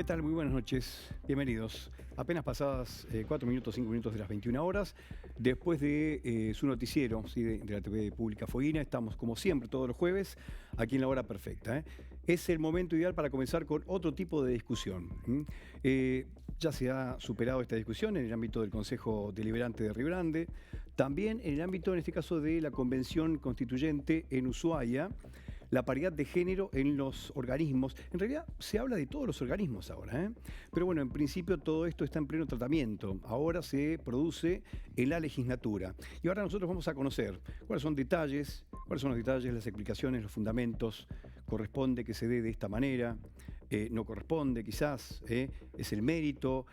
¿Qué tal? Muy buenas noches. Bienvenidos. Apenas pasadas 4 minutos, 5 minutos de las 21 horas, después de su noticiero, ¿sí? de la TV Pública Fueguina, estamos como siempre todos los jueves aquí en la hora perfecta. Es el momento ideal para comenzar con otro tipo de discusión. Ya se ha superado esta discusión en el ámbito del Consejo Deliberante de Río Grande, también en el ámbito, en este caso, de la Convención Constituyente en Ushuaia. La paridad de género en los organismos. En realidad se habla de todos los organismos ahora, pero bueno, en principio todo esto está en pleno tratamiento. Ahora se produce en la legislatura. Y ahora nosotros vamos a conocer cuáles son los detalles, las explicaciones, los fundamentos. ¿Corresponde que se dé de esta manera? No corresponde, quizás, es el mérito.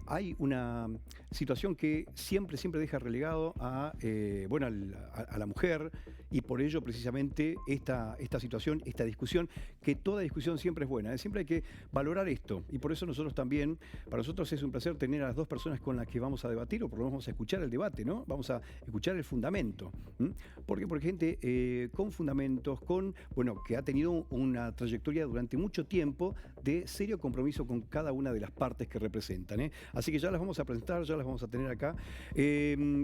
Hay una situación que siempre deja relegado a la mujer, y por ello precisamente esta situación, esta discusión, que toda discusión siempre es buena, siempre hay que valorar esto, y por eso nosotros también, para nosotros es un placer tener a las dos personas con las que vamos a debatir, o por lo menos vamos a escuchar el debate, ¿no? Vamos a escuchar el fundamento. Porque gente con fundamentos, que ha tenido una trayectoria durante mucho tiempo de serio compromiso con cada una de las partes que representan. Así que ya las vamos a presentar, ya las vamos a tener acá.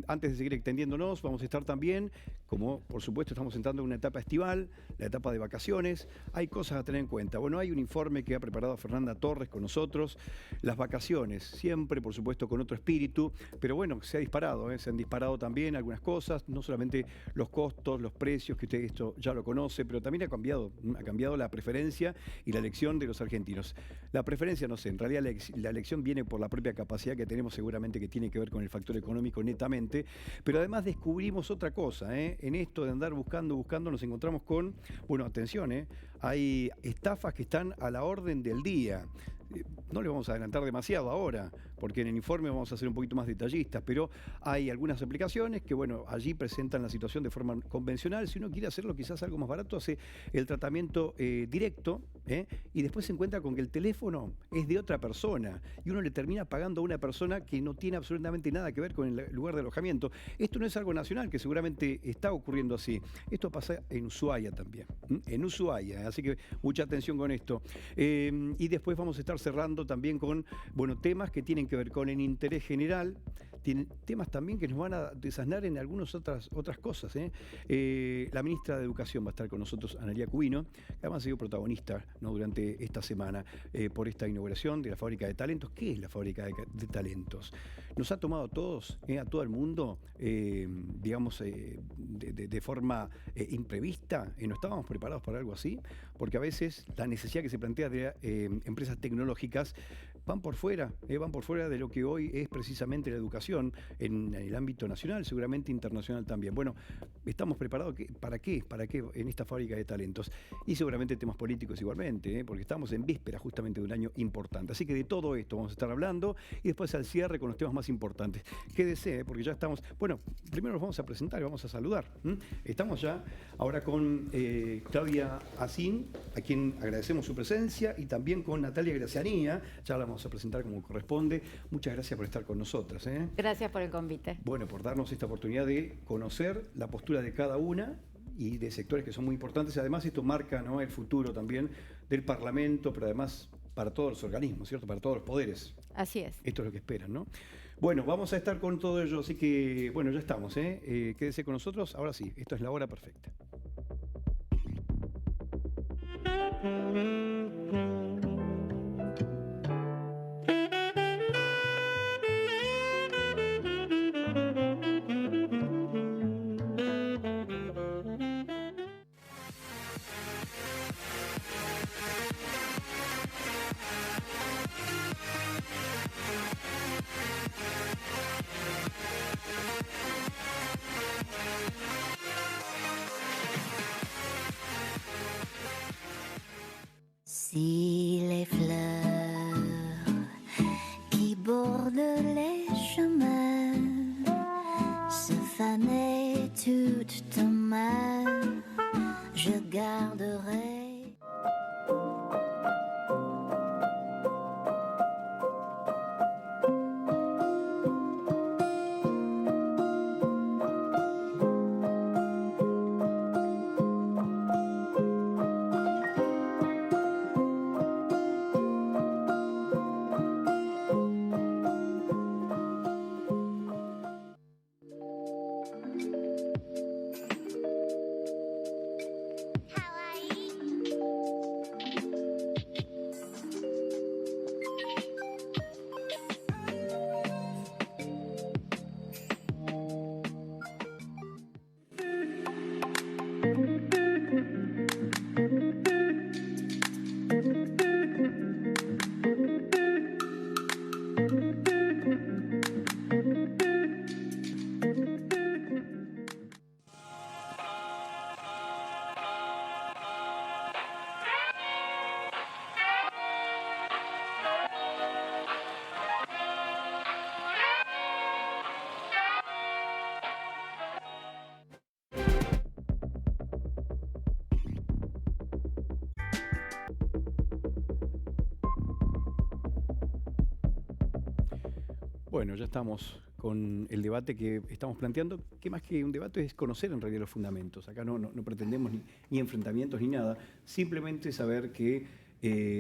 Antes de seguir extendiéndonos, vamos a estar también, como por supuesto estamos entrando en una etapa estival, la etapa de vacaciones, hay cosas a tener en cuenta. Bueno, hay un informe que ha preparado Fernanda Torres con nosotros, las vacaciones, siempre por supuesto con otro espíritu, pero bueno, se han disparado también algunas cosas, no solamente los costos, los precios, que usted esto ya lo conoce, pero también ha cambiado la preferencia y la elección de los argentinos. La preferencia, no sé, en realidad la elección viene por la propia capacidad que tenemos, seguramente que tiene que ver con el factor económico netamente, pero además descubrimos otra cosa, en esto de andar buscando, nos encontramos con, bueno, atención, hay estafas que están a la orden del día. No le vamos a adelantar demasiado ahora, porque en el informe vamos a ser un poquito más detallistas, pero hay algunas aplicaciones que, bueno, allí presentan la situación de forma convencional. Si uno quiere hacerlo quizás algo más barato, hace el tratamiento directo, y después se encuentra con que el teléfono es de otra persona, y uno le termina pagando a una persona que no tiene absolutamente nada que ver con el lugar de alojamiento. Esto no es algo nacional, que seguramente está ocurriendo así. Esto pasa en Ushuaia también, en Ushuaia, así que mucha atención con esto. Y después vamos a estar cerrando también con, temas que tienen que ver con el interés general, temas también que nos van a desasnar en algunas otras cosas. La ministra de Educación va a estar con nosotros, Analía Cubino, que además ha sido protagonista, ¿no?, durante esta semana por esta inauguración de la fábrica de talentos. ¿Qué es la fábrica de talentos? Nos ha tomado a todos, a todo el mundo, de forma imprevista. No estábamos preparados para algo así, porque a veces la necesidad que se plantea de empresas tecnológicas van por fuera de lo que hoy es precisamente la educación en el ámbito nacional, seguramente internacional también. Bueno, estamos preparados ¿para qué en esta fábrica de talentos? Y seguramente temas políticos igualmente, porque estamos en víspera justamente de un año importante. Así que de todo esto vamos a estar hablando, y después al cierre con los temas más importantes. Quédese, porque ya estamos... Bueno, primero nos vamos a presentar y vamos a saludar. Estamos ya ahora con Claudia Asín, a quien agradecemos su presencia, y también con Natalia Gracianía, ya la vamos a presentar como corresponde. Muchas gracias por estar con nosotras. Gracias por el convite. Bueno, por darnos esta oportunidad de conocer la postura de cada una y de sectores que son muy importantes. Además, esto marca, ¿no?, el futuro también del Parlamento, pero además para todos los organismos, ¿cierto?, para todos los poderes. Así es. Esto es lo que esperan, ¿no? Bueno, vamos a estar con todo ello, así que, bueno, ya estamos, quédese con nosotros. Ahora sí, esto es la hora perfecta. Si les fleurs qui bordent les chemins se fanaient toutes en main, je garderai. Bueno, ya estamos con el debate que estamos planteando, que más que un debate es conocer en realidad los fundamentos. Acá no pretendemos ni enfrentamientos ni nada, simplemente saber que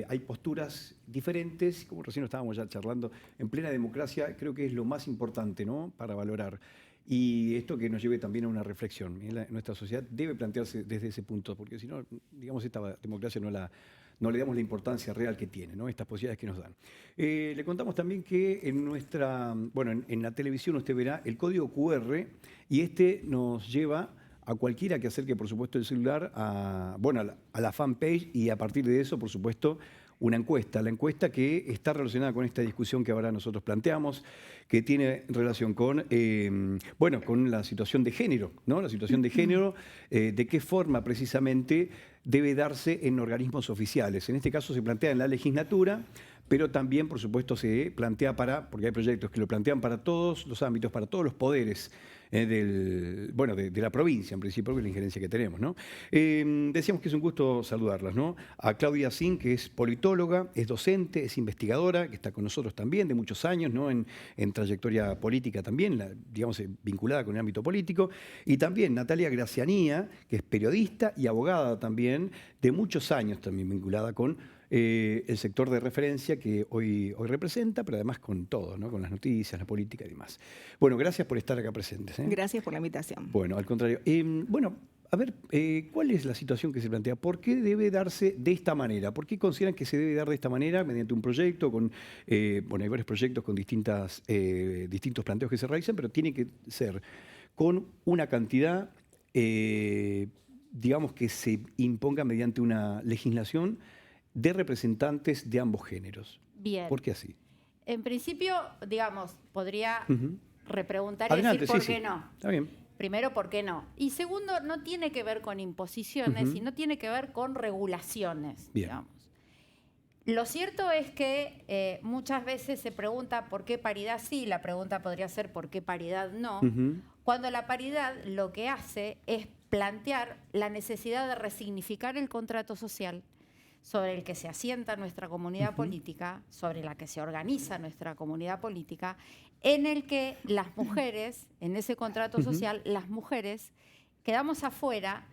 hay posturas diferentes, como recién estábamos ya charlando, en plena democracia creo que es lo más importante, ¿no?, para valorar. Y esto que nos lleve también a una reflexión. Nuestra sociedad debe plantearse desde ese punto, porque si no, digamos, esta democracia no le damos la importancia real que tiene, ¿no?, estas posibilidades que nos dan. Le contamos también que en la televisión usted verá el código QR y este nos lleva a cualquiera que acerque, por supuesto, el celular a la fanpage y a partir de eso, por supuesto, una encuesta. La encuesta que está relacionada con esta discusión que ahora nosotros planteamos, que tiene relación con la situación de género, ¿no? La situación de género, de qué forma precisamente debe darse en organismos oficiales. En este caso se plantea en la legislatura, pero también, por supuesto, se plantea porque hay proyectos que lo plantean para todos los ámbitos, para todos los poderes de la provincia, en principio, que es la injerencia que tenemos, ¿no? Decíamos que es un gusto saludarlas, ¿no? A Claudia Zin, que es politóloga, es docente, es investigadora, que está con nosotros también de muchos años, ¿no?, en trayectoria política también, digamos, vinculada con el ámbito político. Y también Natalia Gracianía, que es periodista y abogada también, de muchos años también vinculada con el sector de referencia que hoy representa, pero además con todo, ¿no?, con las noticias, la política y demás. Bueno, gracias por estar acá presentes, ¿eh? Gracias por la invitación. Bueno, al contrario. A ver, ¿cuál es la situación que se plantea? ¿Por qué debe darse de esta manera? ¿Por qué consideran que se debe dar de esta manera mediante un proyecto? Hay varios proyectos con distintos planteos que se realizan, pero tiene que ser con una cantidad, digamos, que se imponga mediante una legislación de representantes de ambos géneros. Bien. ¿Por qué así? En principio, digamos, podría repreguntar Adelante, y decir por sí. qué no. Está bien. Primero, ¿por qué no? Y segundo, no tiene que ver con imposiciones, sino tiene que ver con regulaciones, Bien. digamos. Lo cierto es que muchas veces se pregunta por qué paridad sí, la pregunta podría ser por qué paridad no, cuando la paridad lo que hace es plantear la necesidad de resignificar el contrato social sobre el que se asienta nuestra comunidad política, sobre la que se organiza nuestra comunidad política, en el que las mujeres, en ese contrato social, las mujeres quedamos afuera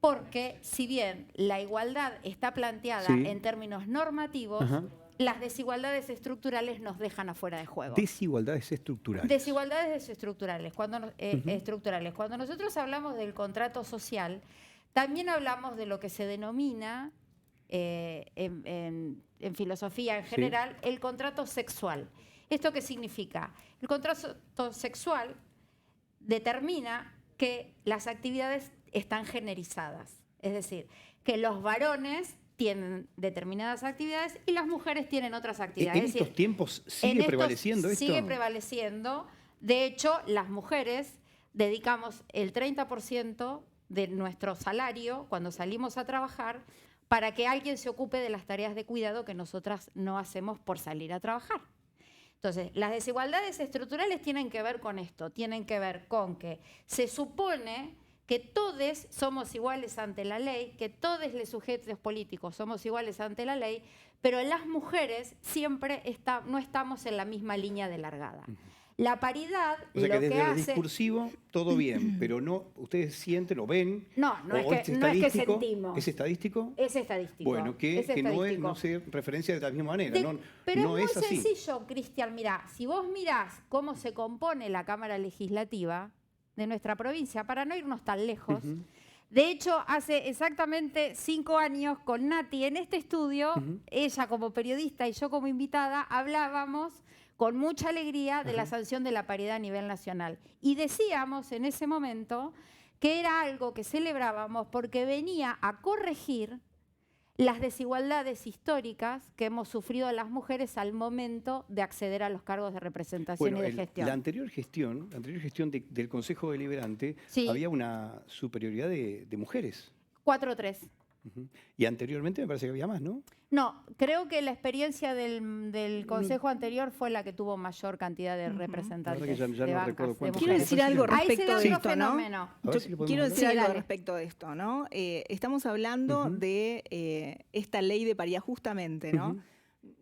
porque, si bien la igualdad está planteada en términos normativos, las desigualdades estructurales nos dejan afuera de juego. Desigualdades estructurales. Desigualdades estructurales. Estructurales. Cuando nosotros hablamos del contrato social, también hablamos de lo que se denomina en filosofía en general, el contrato sexual. ¿Esto qué significa? El contrato sexual determina que las actividades están generizadas, es decir, que los varones tienen determinadas actividades y las mujeres tienen otras actividades. ¿En estos tiempos sigue prevaleciendo esto? Sigue prevaleciendo. De hecho, las mujeres dedicamos el 30% de nuestro salario cuando salimos a trabajar para que alguien se ocupe de las tareas de cuidado que nosotras no hacemos por salir a trabajar. Entonces, las desigualdades estructurales tienen que ver con esto, tienen que ver con que se supone que todos somos iguales ante la ley, que todos los sujetos políticos somos iguales ante la ley, pero las mujeres siempre no estamos en la misma línea de largada. La paridad, o sea, lo que desde que lo hace... discursivo, todo bien, pero no, ustedes sienten o ven... No es que sentimos. ¿Es estadístico? Es estadístico. Bueno, que no se referencia de la misma manera. Pero no es muy así. sencillo, Cristian. Mirá, si vos mirás cómo se compone la Cámara Legislativa de nuestra provincia, para no irnos tan lejos, de hecho, hace exactamente 5 años con Nati en este estudio, ella como periodista y yo como invitada, hablábamos con mucha alegría de la sanción de la paridad a nivel nacional. Y decíamos en ese momento que era algo que celebrábamos porque venía a corregir las desigualdades históricas que hemos sufrido las mujeres al momento de acceder a los cargos de representación y de gestión. La anterior gestión del Consejo Deliberante, había una superioridad de mujeres. 4-3. Y anteriormente me parece que había más, ¿no? No, creo que la experiencia del consejo anterior fue la que tuvo mayor cantidad de representantes. Ya no recuerdo cuántos. Quiero decir algo respecto de esto, ¿no? Quiero decir algo respecto de esto, ¿no? Estamos hablando de esta ley de paridad justamente, ¿no?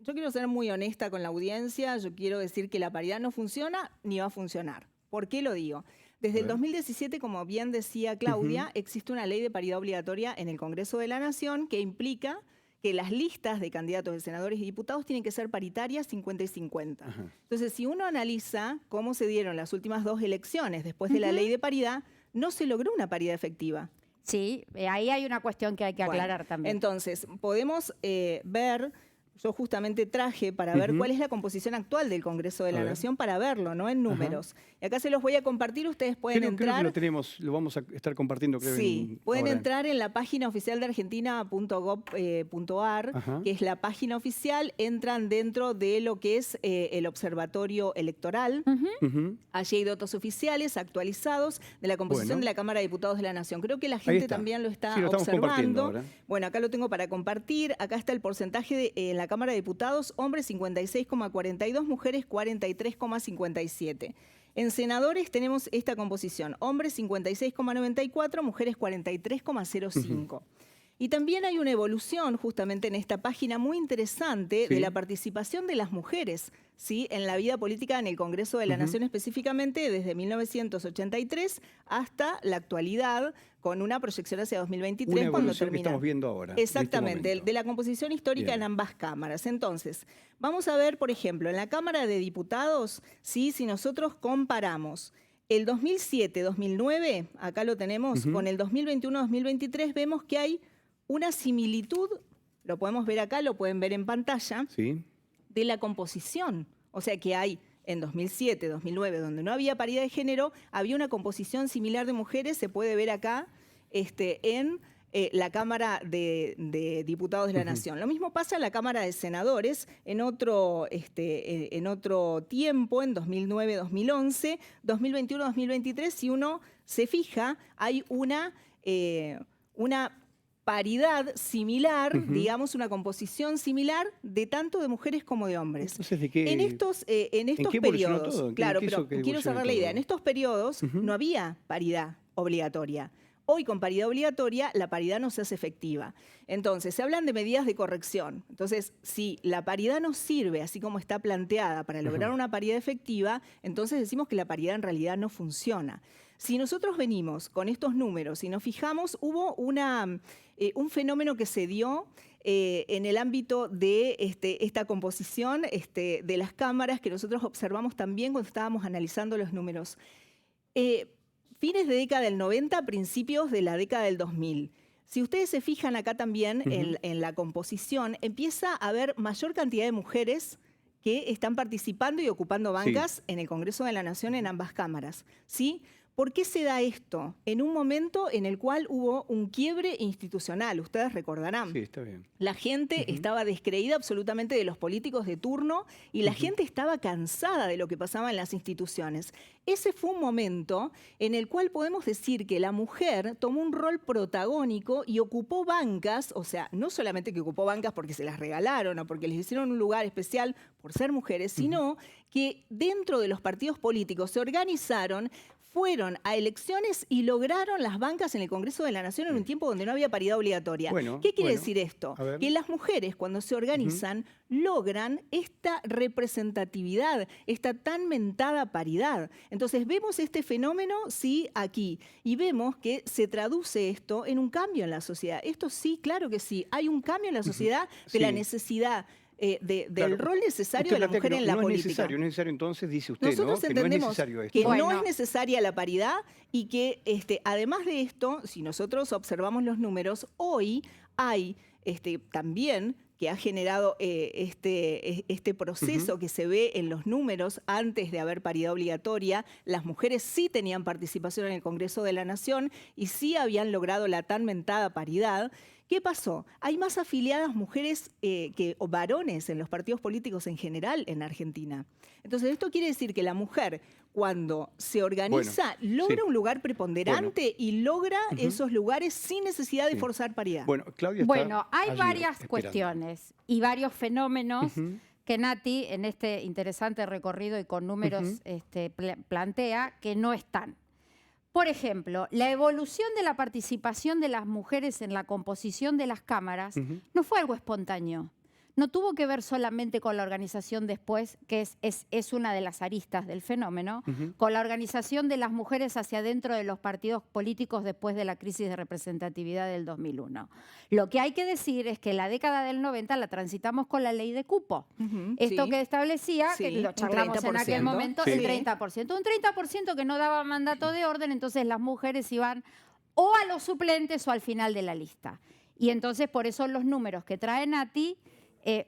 yo quiero ser muy honesta con la audiencia, yo quiero decir que la paridad no funciona ni va a funcionar. ¿Por qué lo digo? Desde el 2017, como bien decía Claudia, existe una ley de paridad obligatoria en el Congreso de la Nación que implica que las listas de candidatos de senadores y diputados tienen que ser paritarias 50 y 50. Entonces, si uno analiza cómo se dieron las últimas 2 elecciones después de la ley de paridad, no se logró una paridad efectiva. Sí, ahí hay una cuestión que hay que aclarar también. Entonces, podemos ver... Yo justamente traje para ver cuál es la composición actual del Congreso de la Nación, para verlo, ¿no? En números. Y acá se los voy a compartir, ustedes pueden entrar. Creo que lo tenemos, lo vamos a estar compartiendo, creo. Sí, pueden entrar en la página oficial de argentina.gov.ar, que es la página oficial, entran dentro de lo que es el Observatorio Electoral. Allí hay datos oficiales actualizados de la composición de la Cámara de Diputados de la Nación. Creo que la gente también lo está observando. Bueno, acá lo tengo para compartir. Acá está el porcentaje de la Cámara de Diputados, hombres 56,42, mujeres 43,57. En senadores tenemos esta composición, hombres 56,94, mujeres 43,05. Y también hay una evolución justamente en esta página muy interesante de la participación de las mujeres, ¿sí?, en la vida política en el Congreso de la Nación, específicamente desde 1983 hasta la actualidad, con una proyección hacia 2023 cuando termina. Que estamos viendo ahora. Exactamente, de la composición histórica en ambas cámaras. Entonces, vamos a ver, por ejemplo, en la Cámara de Diputados, ¿sí?, si nosotros comparamos el 2007-2009, acá lo tenemos, con el 2021-2023, vemos que hay una similitud, lo podemos ver acá, lo pueden ver en pantalla, de la composición. O sea que hay en 2007, 2009, donde no había paridad de género, había una composición similar de mujeres, se puede ver acá en la Cámara de Diputados de la Nación. Lo mismo pasa en la Cámara de Senadores en otro tiempo, en 2009, 2011, 2021, 2023. Si uno se fija, hay una paridad similar, digamos, una composición similar de tanto de mujeres como de hombres. Entonces, ¿de qué, en estos periodos, claro, pero quiero cerrar la idea, en estos periodos no había paridad obligatoria. Hoy, con paridad obligatoria, la paridad no se hace efectiva. Entonces, se hablan de medidas de corrección. Entonces, si la paridad no sirve así como está planteada para lograr una paridad efectiva, entonces decimos que la paridad en realidad no funciona. Si nosotros venimos con estos números y nos fijamos, hubo un fenómeno que se dio en el ámbito de esta composición de las cámaras, que nosotros observamos también cuando estábamos analizando los números. Fines de década del 90, principios de la década del 2000. Si ustedes se fijan acá también en la composición, empieza a haber mayor cantidad de mujeres que están participando y ocupando bancas en el Congreso de la Nación en ambas cámaras, ¿sí? ¿Por qué se da esto? En un momento en el cual hubo un quiebre institucional, ustedes recordarán. Sí, está bien. La gente estaba descreída absolutamente de los políticos de turno y la gente estaba cansada de lo que pasaba en las instituciones. Ese fue un momento en el cual podemos decir que la mujer tomó un rol protagónico y ocupó bancas, o sea, no solamente que ocupó bancas porque se las regalaron o porque les hicieron un lugar especial por ser mujeres, sino que dentro de los partidos políticos se organizaron, fueron a elecciones y lograron las bancas en el Congreso de la Nación en un tiempo donde no había paridad obligatoria. ¿Qué quiere decir esto? Que las mujeres, cuando se organizan, logran esta representatividad, esta tan mentada paridad. Entonces vemos este fenómeno, sí, aquí, y vemos que se traduce esto en un cambio en la sociedad. Esto sí, claro que sí, hay un cambio en la sociedad de la necesidad del rol necesario de la mujer en la política. No es necesario, entonces dice usted, nosotros ¿no? entendemos que no es necesario esto. Que no es necesaria la paridad y que además de esto, si nosotros observamos los números, hoy hay también que ha generado este proceso que se ve en los números antes de haber paridad obligatoria. Las mujeres sí tenían participación en el Congreso de la Nación y sí habían logrado la tan mentada paridad. ¿Qué pasó? Hay más afiliadas mujeres o varones en los partidos políticos en general en Argentina. Entonces, esto quiere decir que la mujer, cuando se organiza, logra un lugar preponderante y logra esos lugares sin necesidad de forzar paridad. Bueno, Claudia está hay varias cuestiones y varios fenómenos que Nati, en este interesante recorrido y con números, plantea que no están. Por ejemplo, la evolución de la participación de las mujeres en la composición de las cámaras no fue algo espontáneo. no tuvo que ver solamente con la organización después, que es una de las aristas del fenómeno, con la organización de las mujeres hacia adentro de los partidos políticos después de la crisis de representatividad del 2001. Lo que hay que decir es que la década del 90 la transitamos con la ley de cupo. Esto que establecía, que lo charlamos en aquel momento, el 30%. Un 30% que no daba mandato de orden, entonces las mujeres iban o a los suplentes o al final de la lista. Y entonces por eso los números que trae Nati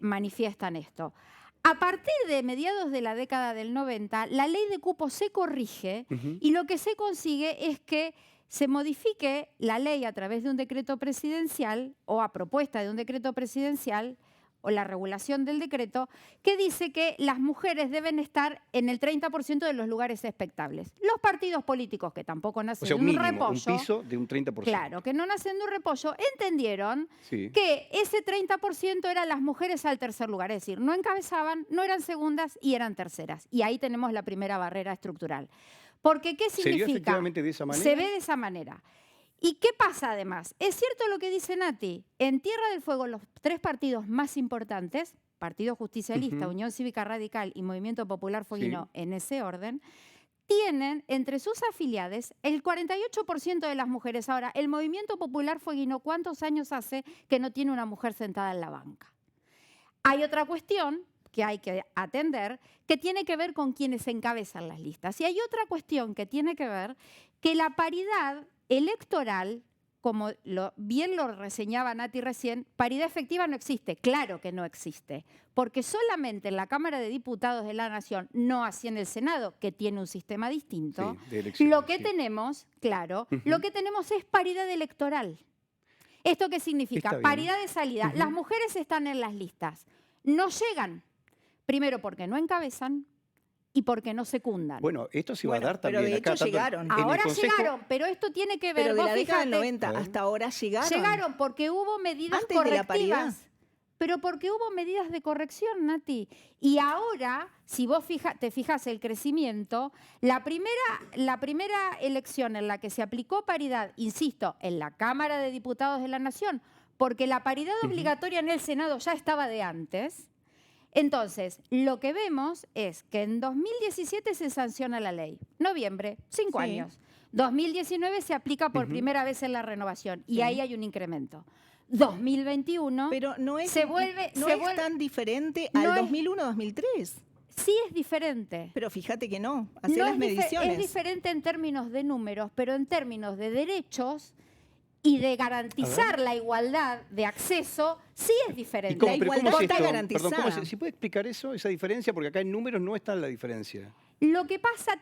manifiestan esto. A partir de mediados de la década del 90, la ley de cupo se corrige y lo que se consigue es que se modifique la ley a través de un decreto presidencial o a propuesta de un decreto presidencial o la regulación del decreto, que dice que las mujeres deben estar en el 30% de los lugares expectables. Los partidos políticos, que tampoco nacen de un repollo, un piso de un 30%. Claro, que no nacen de un repollo, entendieron que ese 30% eran las mujeres al tercer lugar, es decir, no encabezaban, no eran segundas y eran terceras. Y ahí tenemos la primera barrera estructural. Porque, ¿qué significa? ¿Se vio efectivamente de esa manera? Se ve de esa manera. ¿Y qué pasa además? Es cierto lo que dice Nati. En Tierra del Fuego, los tres partidos más importantes, Partido Justicialista, Unión Cívica Radical y Movimiento Popular Fueguino, en ese orden, tienen entre sus afiliadas el 48% de las mujeres. Ahora, el Movimiento Popular Fueguino, ¿cuántos años hace que no tiene una mujer sentada en la banca? Hay otra cuestión que hay que atender, que tiene que ver con quienes encabezan las listas. Y hay otra cuestión que tiene que ver que la paridad electoral, como bien lo reseñaba Nati recién, paridad efectiva no existe. Claro que no existe, porque solamente en la Cámara de Diputados de la Nación, no así en el Senado, que tiene un sistema distinto, lo que tenemos, lo que tenemos es paridad electoral. ¿Esto qué significa? Paridad de salida. Las mujeres están en las listas. No llegan, primero porque no encabezan, y porque no secundan. Bueno, esto se va a dar también. Pero de hecho llegaron. Ahora llegaron, pero esto tiene que ver... Pero de la década del 90 hasta ahora llegaron. Llegaron porque hubo medidas correctivas. Pero porque hubo medidas de corrección, Nati. Y ahora, si vos te fijas el crecimiento, la primera elección en la que se aplicó paridad, insisto, en la Cámara de Diputados de la Nación, porque la paridad obligatoria en el Senado ya estaba de antes. Entonces, lo que vemos es que en 2017 se sanciona la ley. Noviembre, 5 años. 2019 se aplica por primera vez en la renovación y ahí hay un incremento. 2021 pero no es, se vuelve tan diferente al 2001-2003. Sí es diferente. Pero fíjate que no. Hacé las mediciones. Es diferente en términos de números, pero en términos de derechos y de garantizar la igualdad de acceso, sí es diferente. La igualdad está garantizada. Perdón, ¿si puede explicar eso, esa diferencia? Porque acá en números no está la diferencia. Lo que pasa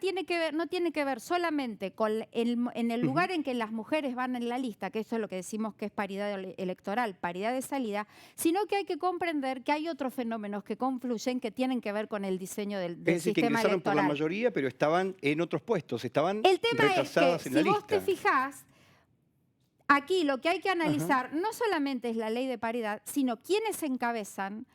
no tiene que ver solamente con en el lugar en que las mujeres van en la lista, que eso es lo que decimos que es paridad electoral, paridad de salida, sino que hay que comprender que hay otros fenómenos que confluyen que tienen que ver con el diseño del sistema electoral. Es decir, que ingresaron por la mayoría, pero estaban en otros puestos, estaban retrasadas en la lista. El tema es que si vos te fijás, aquí lo que hay que analizar no solamente es la ley de paridad, sino quiénes encabezan,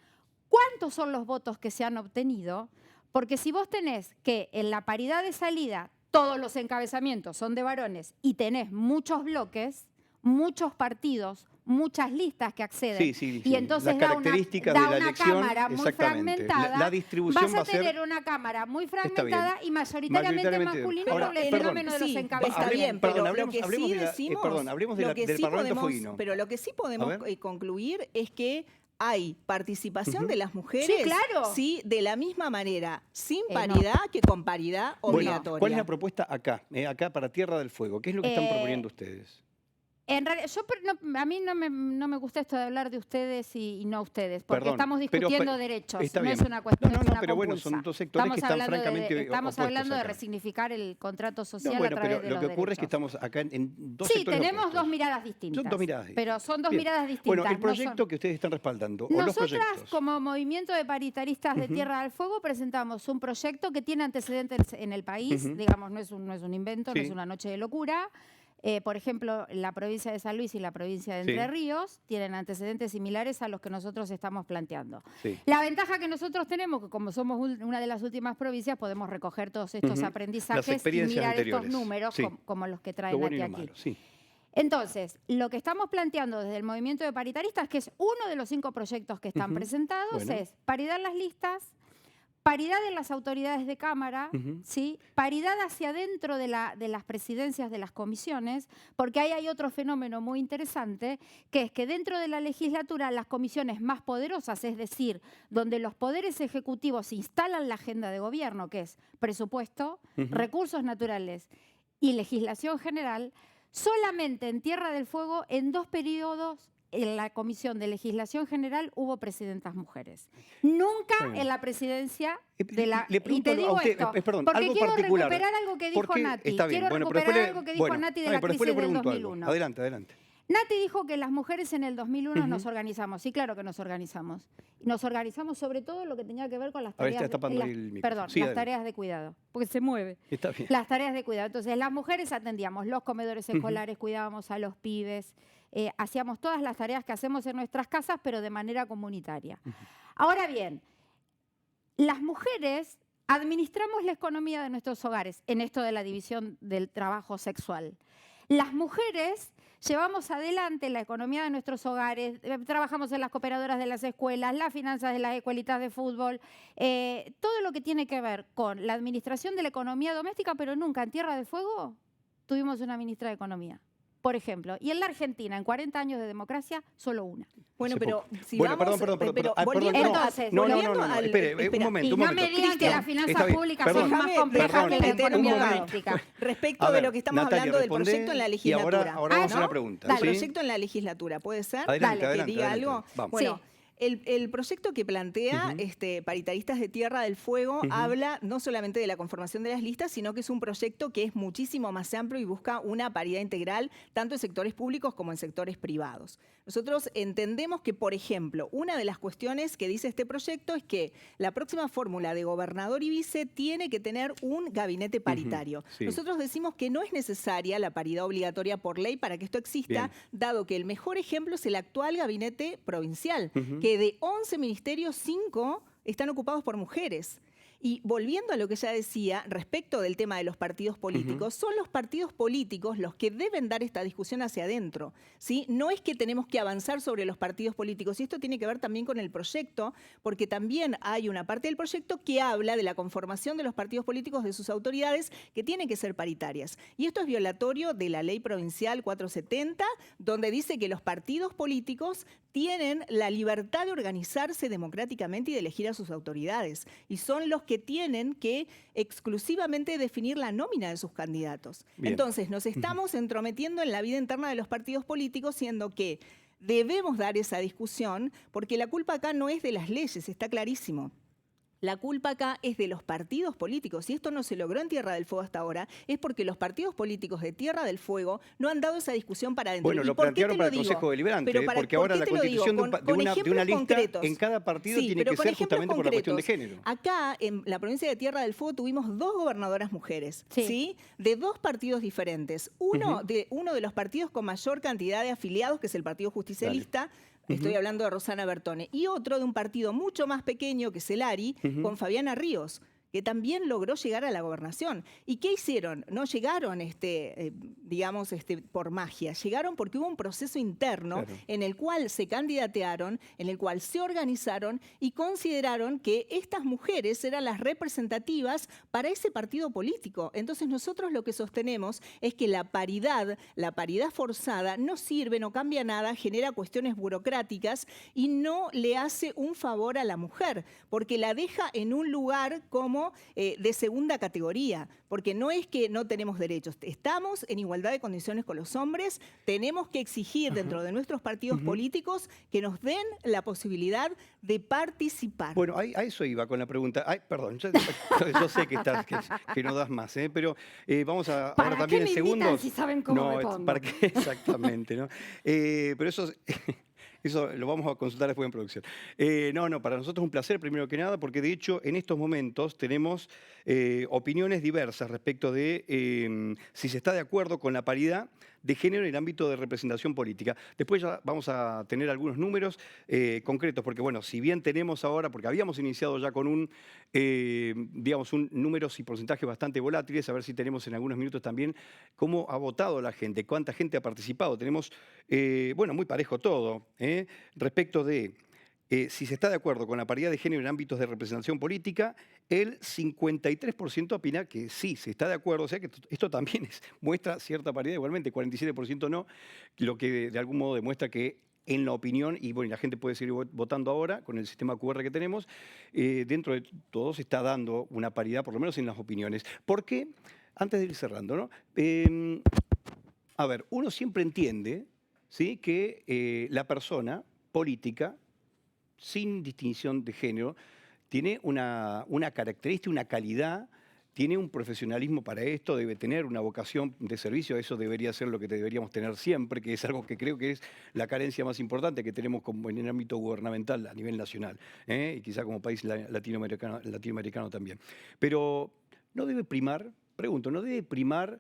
cuántos son los votos que se han obtenido, porque si vos tenés que en la paridad de salida todos los encabezamientos son de varones y tenés muchos bloques, muchos partidos, muchas listas que acceden, y entonces da una cámara muy fragmentada, la distribución vas a tener una cámara muy fragmentada y mayoritariamente masculina por el fenómeno de los encabezamientos. Está bien, pero lo que sí decimos... hablemos del Parlamento Fueguino. Pero lo que sí podemos concluir es que hay participación de las mujeres, sí, de la misma manera, sin paridad que con paridad obligatoria. ¿Cuál es la propuesta acá para Tierra del Fuego? ¿Qué es lo que están proponiendo ustedes? En realidad, a mí no me gusta esto de hablar de ustedes y no ustedes, porque estamos discutiendo derechos, no es una cuestión pero bueno, son dos sectores que están francamente estamos hablando de resignificar el contrato social a través de los derechos. Pero lo que ocurre es que estamos acá en dos sectores. Sí, tenemos dos miradas distintas. Son dos miradas distintas. Pero son dos miradas distintas. Bueno, el proyecto que ustedes están respaldando, o los proyectos. Nosotras, como Movimiento de Paritaristas de Tierra del Fuego, presentamos un proyecto que tiene antecedentes en el país, digamos, no es un invento, no es una noche de locura. Por ejemplo, la provincia de San Luis y la provincia de Entre Ríos tienen antecedentes similares a los que nosotros estamos planteando. La ventaja que nosotros tenemos, que como somos una de las últimas provincias, podemos recoger todos estos aprendizajes y mirar estos números como los que traen aquí. Entonces, lo que estamos planteando desde el movimiento de paritaristas, que es uno de los 5 proyectos que están presentados, es paridad en las listas, paridad en las autoridades de Cámara, ¿sí? Paridad hacia adentro de las presidencias de las comisiones, porque ahí hay otro fenómeno muy interesante, que es que dentro de la legislatura las comisiones más poderosas, es decir, donde los poderes ejecutivos instalan la agenda de gobierno, que es presupuesto, recursos naturales y legislación general, solamente en Tierra del Fuego, en 2 periodos, en la Comisión de Legislación General hubo presidentas mujeres. Nunca en la presidencia de la... Le y te digo usted, esto, perdón, porque algo quiero particular. recuperar algo que dijo Nati. Está bien. Quiero recuperar algo que dijo Nati de la crisis del 2001. Adelante, adelante. Nati dijo que las mujeres en el 2001 nos organizamos. Sí, claro que nos organizamos. Nos organizamos sobre todo lo que tenía que ver con las tareas, las tareas de cuidado, porque se mueve. Está bien. Las tareas de cuidado. Entonces, las mujeres atendíamos los comedores escolares, cuidábamos a los pibes, hacíamos todas las tareas que hacemos en nuestras casas, pero de manera comunitaria. Ahora bien, las mujeres administramos la economía de nuestros hogares en esto de la división del trabajo sexual. Las mujeres llevamos adelante la economía de nuestros hogares, trabajamos en las cooperadoras de las escuelas, las finanzas de las escuelitas de fútbol, todo lo que tiene que ver con la administración de la economía doméstica, pero nunca en Tierra del Fuego tuvimos una ministra de Economía, por ejemplo. Y en la Argentina, en 40 años de democracia, solo una. Bueno, pero si bueno, vamos... Perdón. Entonces, espere, un momento. Y no me digan que las finanzas públicas son más complejas que la economía doméstica. Respecto de lo que estamos hablando del proyecto en la legislatura. Y ahora vamos a una pregunta. El proyecto en la legislatura, ¿puede ser? Adelante, que diga algo. Vamos. Bueno, el proyecto que plantea Paritaristas de Tierra del Fuego habla no solamente de la conformación de las listas, sino que es un proyecto que es muchísimo más amplio y busca una paridad integral tanto en sectores públicos como en sectores privados. Nosotros entendemos que, por ejemplo, una de las cuestiones que dice este proyecto es que la próxima fórmula de gobernador y vice tiene que tener un gabinete paritario. Nosotros decimos que no es necesaria la paridad obligatoria por ley para que esto exista, dado que el mejor ejemplo es el actual gabinete provincial, que de 11 ministerios, 5 están ocupados por mujeres. Y volviendo a lo que ya decía respecto del tema de los partidos políticos, son los partidos políticos los que deben dar esta discusión hacia adentro, ¿sí? No es que tenemos que avanzar sobre los partidos políticos, y esto tiene que ver también con el proyecto, porque también hay una parte del proyecto que habla de la conformación de los partidos políticos, de sus autoridades, que tienen que ser paritarias. Y esto es violatorio de la Ley Provincial 470, donde dice que los partidos políticos tienen la libertad de organizarse democráticamente y de elegir a sus autoridades, y son los que tienen que exclusivamente definir la nómina de sus candidatos. Entonces, nos estamos entrometiendo en la vida interna de los partidos políticos, siendo que debemos dar esa discusión, porque la culpa acá no es de las leyes, está clarísimo. La culpa acá es de los partidos políticos. Y esto no se logró en Tierra del Fuego hasta ahora, es porque los partidos políticos de Tierra del Fuego no han dado esa discusión para adentro. Bueno, lo plantearon para el Consejo Deliberante, porque ahora la constitución de una lista concretos. En cada partido tiene que ser justamente por la cuestión de género. Acá, en la provincia de Tierra del Fuego, tuvimos 2 gobernadoras mujeres, ¿sí? De 2 partidos diferentes. Uno de los partidos con mayor cantidad de afiliados, que es el Partido Justicialista. Estoy hablando de Rosana Bertone. Y otro de un partido mucho más pequeño, que es el ARI, con Fabiana Ríos, que también logró llegar a la gobernación. ¿Y qué hicieron? No llegaron, por magia. Llegaron porque hubo un proceso interno en el cual se candidatearon, en el cual se organizaron y consideraron que estas mujeres eran las representativas para ese partido político. Entonces nosotros lo que sostenemos es que la paridad forzada no sirve, no cambia nada, genera cuestiones burocráticas y no le hace un favor a la mujer, porque la deja en un lugar como de segunda categoría, porque no es que no tenemos derechos, estamos en igualdad de condiciones con los hombres, tenemos que exigir dentro de nuestros partidos políticos que nos den la posibilidad de participar. Bueno, a eso iba con la pregunta. Perdón, yo sé que no das más, pero vamos a ahora también en segundos. Si saben cómo me pongo. ¿Para qué? Exactamente, ¿no? Pero eso lo vamos a consultar después en producción. Para nosotros es un placer, primero que nada, porque de hecho en estos momentos tenemos opiniones diversas respecto de si se está de acuerdo con la paridad de género en el ámbito de representación política. Después ya vamos a tener algunos números concretos, porque bueno, si bien tenemos ahora, porque habíamos iniciado ya con un números y porcentajes bastante volátiles, a ver si tenemos en algunos minutos también cómo ha votado la gente, cuánta gente ha participado. Tenemos, muy parejo todo, respecto de si se está de acuerdo con la paridad de género en ámbitos de representación política, el 53% opina que sí, se está de acuerdo. O sea que esto también muestra cierta paridad, igualmente 47% no, lo que de algún modo demuestra que en la opinión, y bueno, la gente puede seguir votando ahora con el sistema QR que tenemos, dentro de todo se está dando una paridad, por lo menos en las opiniones. ¿Por qué? Antes de ir cerrando, ¿no? A ver, uno siempre entiende, ¿sí?, que la persona política, sin distinción de género, tiene una característica, una calidad, tiene un profesionalismo para esto, debe tener una vocación de servicio, eso debería ser lo que deberíamos tener siempre, que es algo que creo que es la carencia más importante que tenemos como en el ámbito gubernamental a nivel nacional, y quizá como país latinoamericano también. Pero no debe primar, pregunto, ¿no debe primar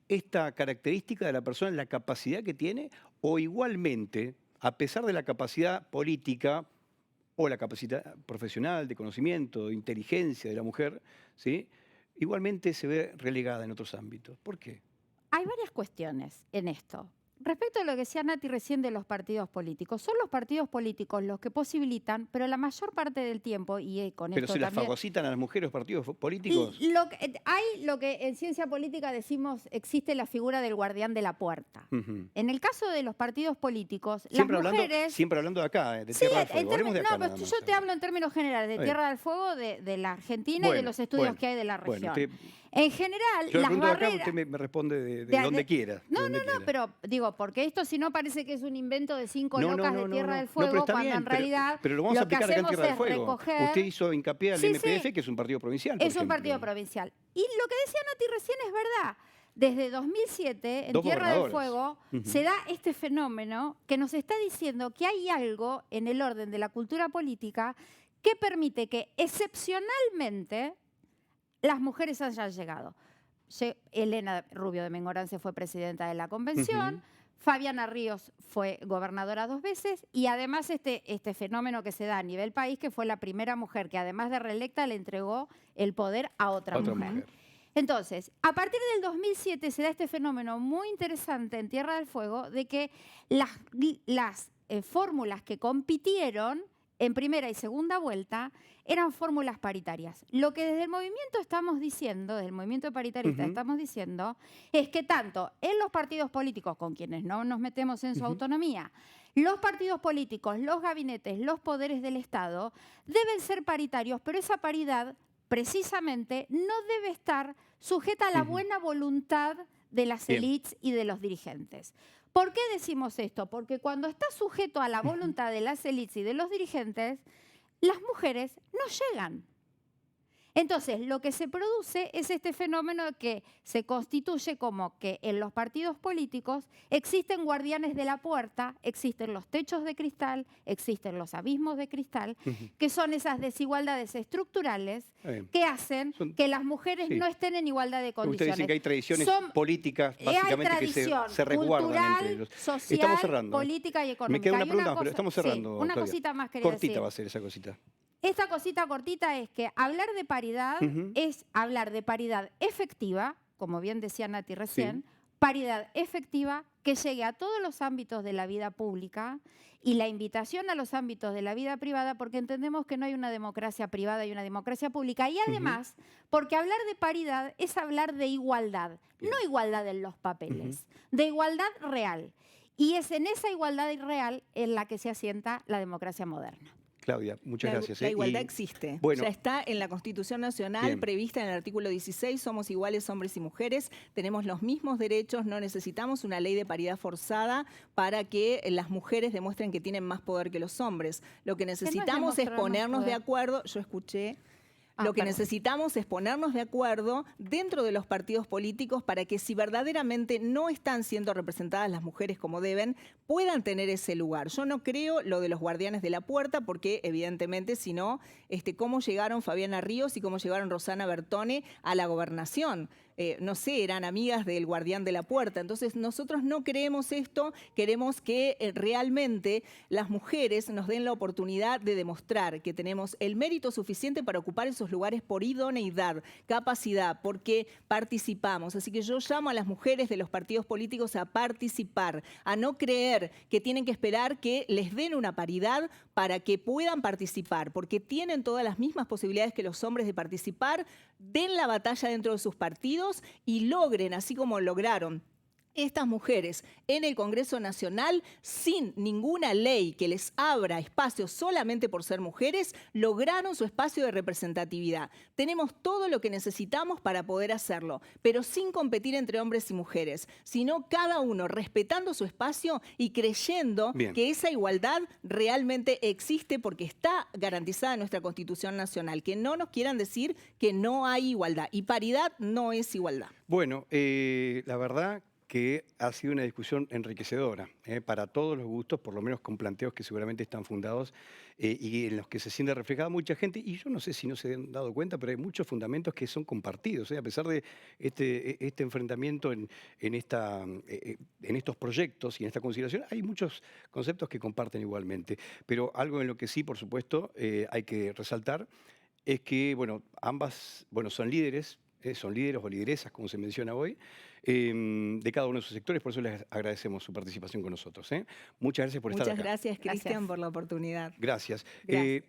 esta característica de la persona, la capacidad que tiene, o igualmente, a pesar de la capacidad política o la capacidad profesional, de conocimiento, de inteligencia de la mujer, ¿sí?, igualmente se ve relegada en otros ámbitos? ¿Por qué? Hay varias cuestiones en esto. Respecto a lo que decía Nati recién de los partidos políticos, son los partidos políticos los que posibilitan, pero la mayor parte del tiempo, y con ¿Pero esto se las también, fagocitan a las mujeres los partidos políticos? hay lo que en ciencia política decimos, existe la figura del guardián de la puerta. En el caso de los partidos políticos, siempre las mujeres... Siempre hablando de acá, de Tierra del Fuego. Hablemos de acá, no, pero yo te hablo en términos generales, de Tierra del Fuego, de la Argentina y de los estudios que hay de la región. En general, yo las barreras... Acá, usted me responde de donde quiera. No, pero digo, porque esto si no parece que es un invento de 5 locas de Tierra del Fuego, cuando en realidad pero lo vamos a aplicar acá en Tierra del Fuego. Recoger... Usted hizo hincapié al MPF, que es un partido provincial. Es un partido provincial. Y lo que decía Nati recién es verdad. Desde 2007, en Tierra del Fuego, se da este fenómeno que nos está diciendo que hay algo en el orden de la cultura política que permite que excepcionalmente las mujeres hayan llegado. Elena Rubio de Mengorance fue presidenta de la convención, Fabiana Ríos fue gobernadora 2 veces y además este fenómeno que se da a nivel país, que fue la primera mujer que además de reelecta le entregó el poder a otra mujer. Entonces, a partir del 2007 se da este fenómeno muy interesante en Tierra del Fuego de que las fórmulas que compitieron en primera y segunda vuelta eran fórmulas paritarias. Lo que desde el movimiento estamos diciendo, desde el movimiento paritarista estamos diciendo, es que tanto en los partidos políticos, con quienes no nos metemos en su autonomía, los partidos políticos, los gabinetes, los poderes del Estado, deben ser paritarios, pero esa paridad precisamente no debe estar sujeta a la buena voluntad de las élites y de los dirigentes. ¿Por qué decimos esto? Porque cuando está sujeto a la voluntad de las élites y de los dirigentes, las mujeres no llegan. Entonces, lo que se produce es este fenómeno que se constituye como que en los partidos políticos existen guardianes de la puerta, existen los techos de cristal, existen los abismos de cristal, que son esas desigualdades estructurales que hacen que las mujeres no estén en igualdad de condiciones. Ustedes dicen que hay tradiciones políticas, básicamente, que se resguardan cultural, entre los... social, estamos cerrando, política y económica. Me queda una pregunta, pero estamos cerrando. Una Claudia. cosita más quería decir. Cortita va a ser esa cosita. Esta cosita cortita es que hablar de paridad es hablar de paridad efectiva, como bien decía Nati recién, paridad efectiva que llegue a todos los ámbitos de la vida pública y la invitación a los ámbitos de la vida privada, porque entendemos que no hay una democracia privada y una democracia pública. Y además, porque hablar de paridad es hablar de igualdad, no igualdad en los papeles, de igualdad real. Y es en esa igualdad real en la que se asienta la democracia moderna. Claudia, muchas gracias. La igualdad existe. Bueno, ya está en la Constitución Nacional, prevista en el artículo 16, somos iguales hombres y mujeres, tenemos los mismos derechos, no necesitamos una ley de paridad forzada para que las mujeres demuestren que tienen más poder que los hombres. Lo que necesitamos es ponernos de acuerdo, yo escuché... Lo que necesitamos es ponernos de acuerdo dentro de los partidos políticos para que si verdaderamente no están siendo representadas las mujeres como deben, puedan tener ese lugar. Yo no creo lo de los guardianes de la puerta, porque evidentemente, si no, cómo llegaron Fabiana Ríos y cómo llegaron Rosana Bertone a la gobernación. No sé, eran amigas del guardián de la puerta. Entonces, nosotros no queremos esto, queremos que realmente las mujeres nos den la oportunidad de demostrar que tenemos el mérito suficiente para ocupar esos lugares por idoneidad, capacidad, porque participamos. Así que yo llamo a las mujeres de los partidos políticos a participar, a no creer que tienen que esperar que les den una paridad para que puedan participar, porque tienen todas las mismas posibilidades que los hombres de participar, den la batalla dentro de sus partidos y logren, así como lograron estas mujeres en el Congreso Nacional, sin ninguna ley que les abra espacio solamente por ser mujeres, lograron su espacio de representatividad. Tenemos todo lo que necesitamos para poder hacerlo, pero sin competir entre hombres y mujeres, sino cada uno respetando su espacio y creyendo que esa igualdad realmente existe, porque está garantizada en nuestra Constitución Nacional. Que no nos quieran decir que no hay igualdad. Y paridad no es igualdad. Bueno, la verdad que ha sido una discusión enriquecedora para todos los gustos, por lo menos con planteos que seguramente están fundados y en los que se siente reflejada mucha gente. Y yo no sé si no se han dado cuenta, pero hay muchos fundamentos que son compartidos. A pesar de este enfrentamiento en estos proyectos y en esta consideración, hay muchos conceptos que comparten igualmente. Pero algo en lo que sí, por supuesto, hay que resaltar es que, ambas son líderes. Son líderes o lideresas, como se menciona hoy, de cada uno de sus sectores. Por eso les agradecemos su participación con nosotros. Muchas gracias por estar acá. Muchas gracias, Cristian, por la oportunidad. Gracias.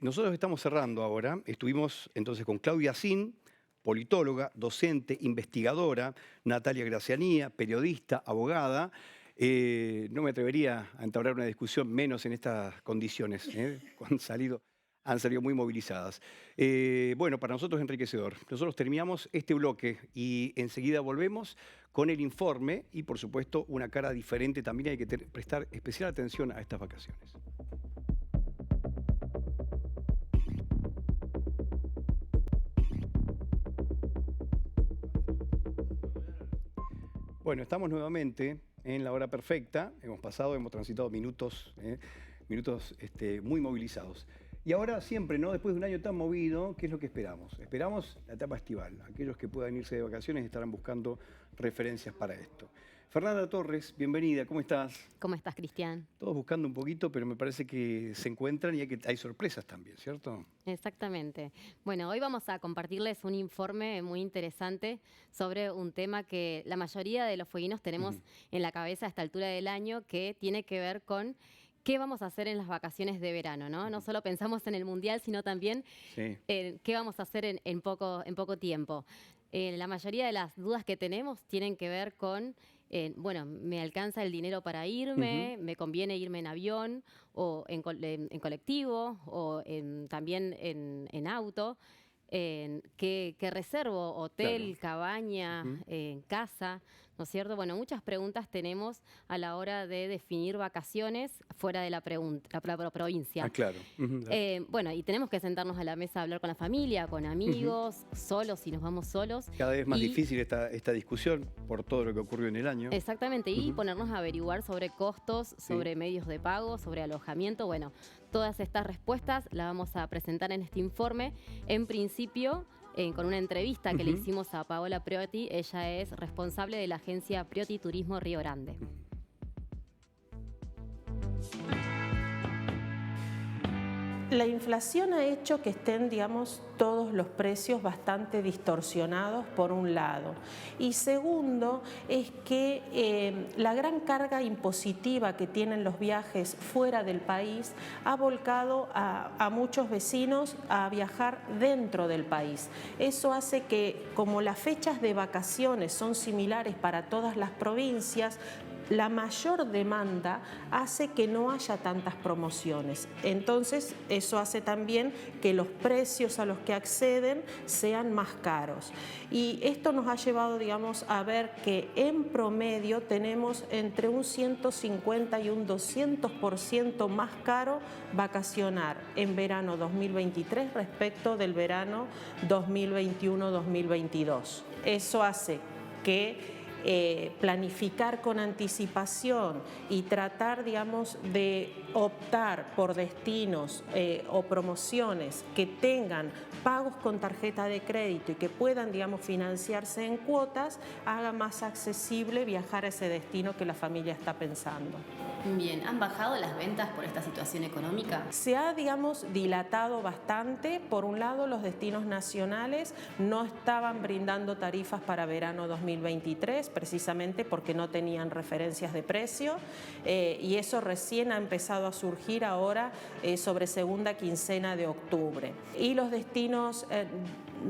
Nosotros estamos cerrando ahora. Estuvimos entonces con Claudia Zin, politóloga, docente, investigadora, Natalia Gracianía, periodista, abogada. No me atrevería a entablar una discusión menos en estas condiciones, han salido muy movilizadas. Para nosotros es enriquecedor. Nosotros terminamos este bloque y enseguida volvemos con el informe y, por supuesto, una cara diferente. También hay que prestar especial atención a estas vacaciones. Bueno, estamos nuevamente en la hora perfecta. Hemos transitado minutos muy movilizados. Y ahora siempre, después de un año tan movido, ¿qué es lo que esperamos? Esperamos la etapa estival. Aquellos que puedan irse de vacaciones estarán buscando referencias para esto. Fernanda Torres, bienvenida, ¿cómo estás? ¿Cómo estás, Cristian? Todos buscando un poquito, pero me parece que se encuentran y hay sorpresas también, ¿cierto? Exactamente. Bueno, hoy vamos a compartirles un informe muy interesante sobre un tema que la mayoría de los fueguinos tenemos en la cabeza a esta altura del año, que tiene que ver con qué vamos a hacer en las vacaciones de verano, ¿no? No solo pensamos en el Mundial, sino también qué vamos a hacer en poco tiempo. La mayoría de las dudas que tenemos tienen que ver con, ¿me alcanza el dinero para irme? ¿Me conviene irme en avión o en colectivo o también en auto? ¿Qué reservo? ¿Hotel, cabaña, casa? ¿No es cierto? Bueno, muchas preguntas tenemos a la hora de definir vacaciones fuera de la provincia. Claro. Y tenemos que sentarnos a la mesa a hablar con la familia, con amigos, solos, si nos vamos solos. Cada vez más difícil esta discusión por todo lo que ocurrió en el año. Exactamente, y ponernos a averiguar sobre costos, sobre medios de pago, sobre alojamiento. Bueno, todas estas respuestas las vamos a presentar en este informe. En principio, con una entrevista que le hicimos a Paola Priotti. Ella es responsable de la agencia Priotti Turismo Río Grande. La inflación ha hecho que estén, todos los precios bastante distorsionados, por un lado. Y segundo, es que la gran carga impositiva que tienen los viajes fuera del país ha volcado a muchos vecinos a viajar dentro del país. Eso hace que, como las fechas de vacaciones son similares para todas las provincias, la mayor demanda hace que no haya tantas promociones. Entonces, eso hace también que los precios a los que acceden sean más caros. Y esto nos ha llevado, a ver que en promedio tenemos entre un 150 y un 200% más caro vacacionar en verano 2023 respecto del verano 2021-2022. Eso hace que planificar con anticipación y tratar, digamos, de optar por destinos o promociones que tengan pagos con tarjeta de crédito y que puedan, digamos, financiarse en cuotas, haga más accesible viajar a ese destino que la familia está pensando. Bien, ¿han bajado las ventas por esta situación económica? Se ha, digamos, dilatado bastante. Por un lado, los destinos nacionales no estaban brindando tarifas para verano 2023, precisamente porque no tenían referencias de precio, y eso recién ha empezado a surgir ahora sobre segunda quincena de octubre. Y los destinos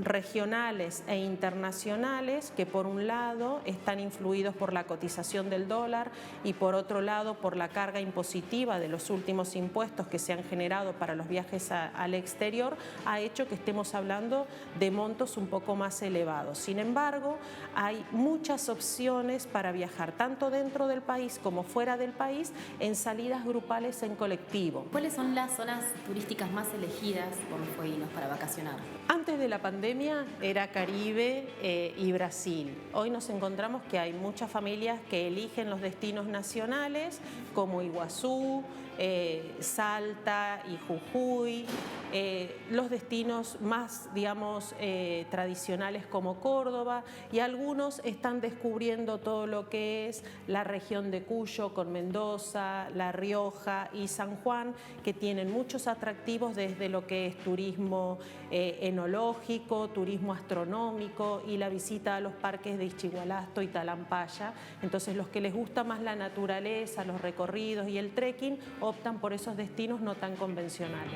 regionales e internacionales, que por un lado están influidos por la cotización del dólar y por otro lado por la carga impositiva de los últimos impuestos que se han generado para los viajes al exterior, ha hecho que estemos hablando de montos un poco más elevados. Sin embargo, hay muchas opciones para viajar tanto dentro del país como fuera del país en salidas grupales en colectivo. ¿Cuáles son las zonas turísticas más elegidas por los fueguinos para vacacionar? Antes de la pandemia era Caribe y Brasil. Hoy nos encontramos que hay muchas familias que eligen los destinos nacionales como Iguazú, Salta y Jujuy, los destinos más, digamos, tradicionales como Córdoba, y algunos están descubriendo todo lo que es la región de Cuyo con Mendoza, La Rioja y San Juan, que tienen muchos atractivos desde lo que es turismo enológico, turismo astronómico y la visita a los parques de Ischigualasto y Talampaya. Entonces, los que les gusta más la naturaleza, los recorridos y el trekking, optan por esos destinos no tan convencionales.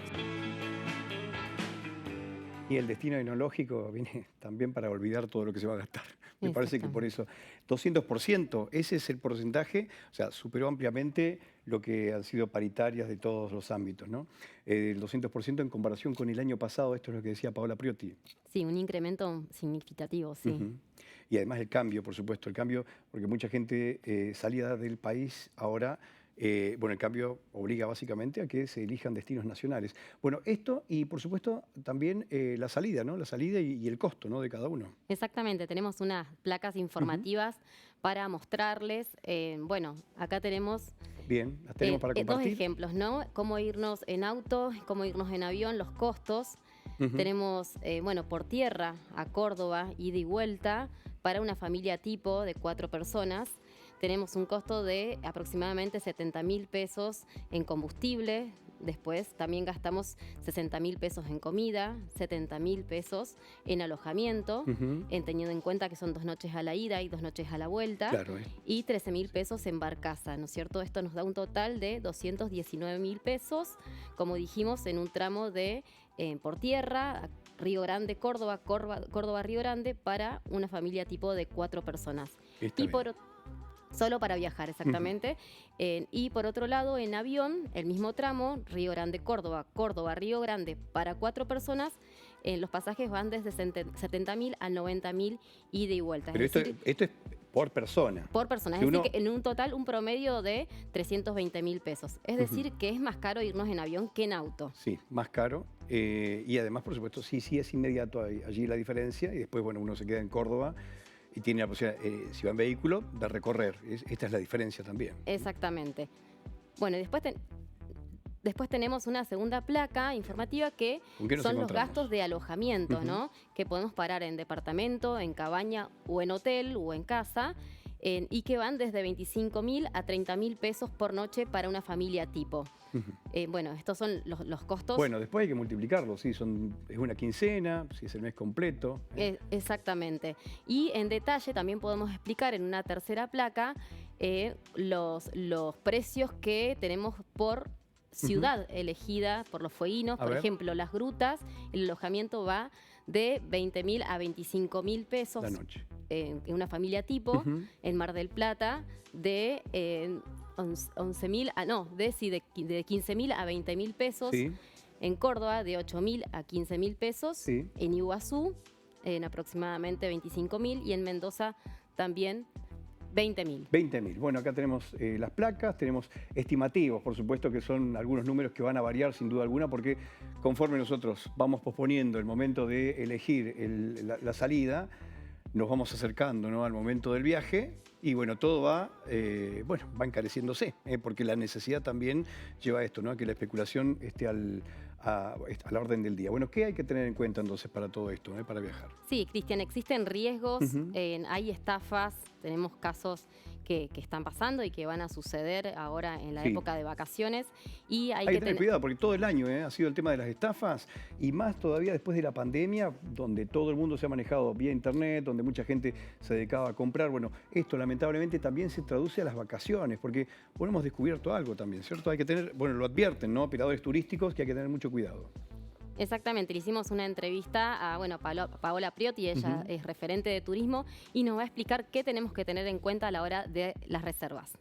Y el destino enológico viene también para olvidar todo lo que se va a gastar. Me parece que por eso, 200%, ese es el porcentaje, o sea, superó ampliamente lo que han sido paritarias de todos los ámbitos, ¿no? El 200% en comparación con el año pasado, esto es lo que decía Paola Priotti. Sí, un incremento significativo, sí. Y además el cambio, por supuesto, el cambio, porque mucha gente salía del país ahora. Bueno, el cambio obliga básicamente a que se elijan destinos nacionales. Bueno, esto y por supuesto también la salida, ¿no? La salida y el costo, ¿no? De cada uno. Exactamente, tenemos unas placas informativas para mostrarles. Bueno, acá tenemos... Bien, las tenemos para compartir. Dos ejemplos, ¿no? Cómo irnos en auto, cómo irnos en avión, los costos. Tenemos, bueno, por tierra a Córdoba, ida y vuelta, para una familia tipo de 4 personas. Tenemos un costo de aproximadamente 70.000 pesos en combustible. Después también gastamos 60.000 pesos en comida, 70.000 pesos en alojamiento, teniendo en cuenta que son 2 noches a la ida y 2 noches a la vuelta, y 13.000 pesos en barcaza, ¿no es cierto? Esto nos da un total de 219.000 pesos, como dijimos, en un tramo de por tierra, Río Grande, Córdoba, Córdoba, Río Grande, para una familia tipo de 4 personas. Solo para viajar, exactamente. Y por otro lado, en avión, el mismo tramo, Río Grande, Córdoba, Córdoba, Río Grande, para 4 personas, los pasajes van desde 70.000 a 90.000 ida y vuelta. Pero esto es por persona. Por persona, es decir, que en un total un promedio de 320.000 pesos. Es decir, que es más caro irnos en avión que en auto. Sí, más caro. Y además, por supuesto, sí es inmediato allí la diferencia. Y después, bueno, uno se queda en Córdoba y tiene la posibilidad, si va en vehículo, de recorrer. Esta es la diferencia también. Exactamente. Bueno, después tenemos una segunda placa informativa que son los gastos de alojamiento, ¿no? Que podemos parar en departamento, en cabaña o en hotel o en casa, y que van desde 25.000 a 30.000 pesos por noche para una familia tipo. Bueno, estos son los costos. Bueno, después hay que multiplicarlo, sí, es una quincena, si es el mes completo. Exactamente. Y en detalle también podemos explicar en una tercera placa los precios que tenemos por ciudad elegida por los fueguinos. Por ejemplo, las grutas, el alojamiento va de 20.000 a 25.000 pesos la noche. En una familia tipo. En Mar del Plata de 11.000 de 15.000 a 20.000 pesos. Sí. En Córdoba de 8.000 a 15.000 pesos. Sí. En Iguazú en aproximadamente 25.000 y en Mendoza también 20.000. 20.000. Bueno, acá tenemos las placas, tenemos estimativos, por supuesto que son algunos números que van a variar sin duda alguna, porque conforme nosotros vamos posponiendo el momento de elegir la salida, nos vamos acercando, ¿no?, al momento del viaje y bueno, todo va encareciéndose, porque la necesidad también lleva a esto, ¿no?, a que la especulación esté a la orden del día. Bueno, ¿qué hay que tener en cuenta entonces para todo esto, para viajar? Sí, Cristian, existen riesgos, hay estafas, tenemos casos que están pasando y que van a suceder ahora en la época de vacaciones. Y hay que tener cuidado, porque todo el año ha sido el tema de las estafas, y más todavía después de la pandemia, donde todo el mundo se ha manejado vía internet, donde mucha gente se dedicaba a comprar. Bueno, esto lamentablemente también se traduce a las vacaciones, porque hemos descubierto algo también, ¿cierto? Hay que tener, bueno, lo advierten, ¿no?, operadores turísticos, que hay que tener mucho cuidado. Exactamente, le hicimos una entrevista a Paola Priotti, ella es referente de turismo y nos va a explicar qué tenemos que tener en cuenta a la hora de las reservas.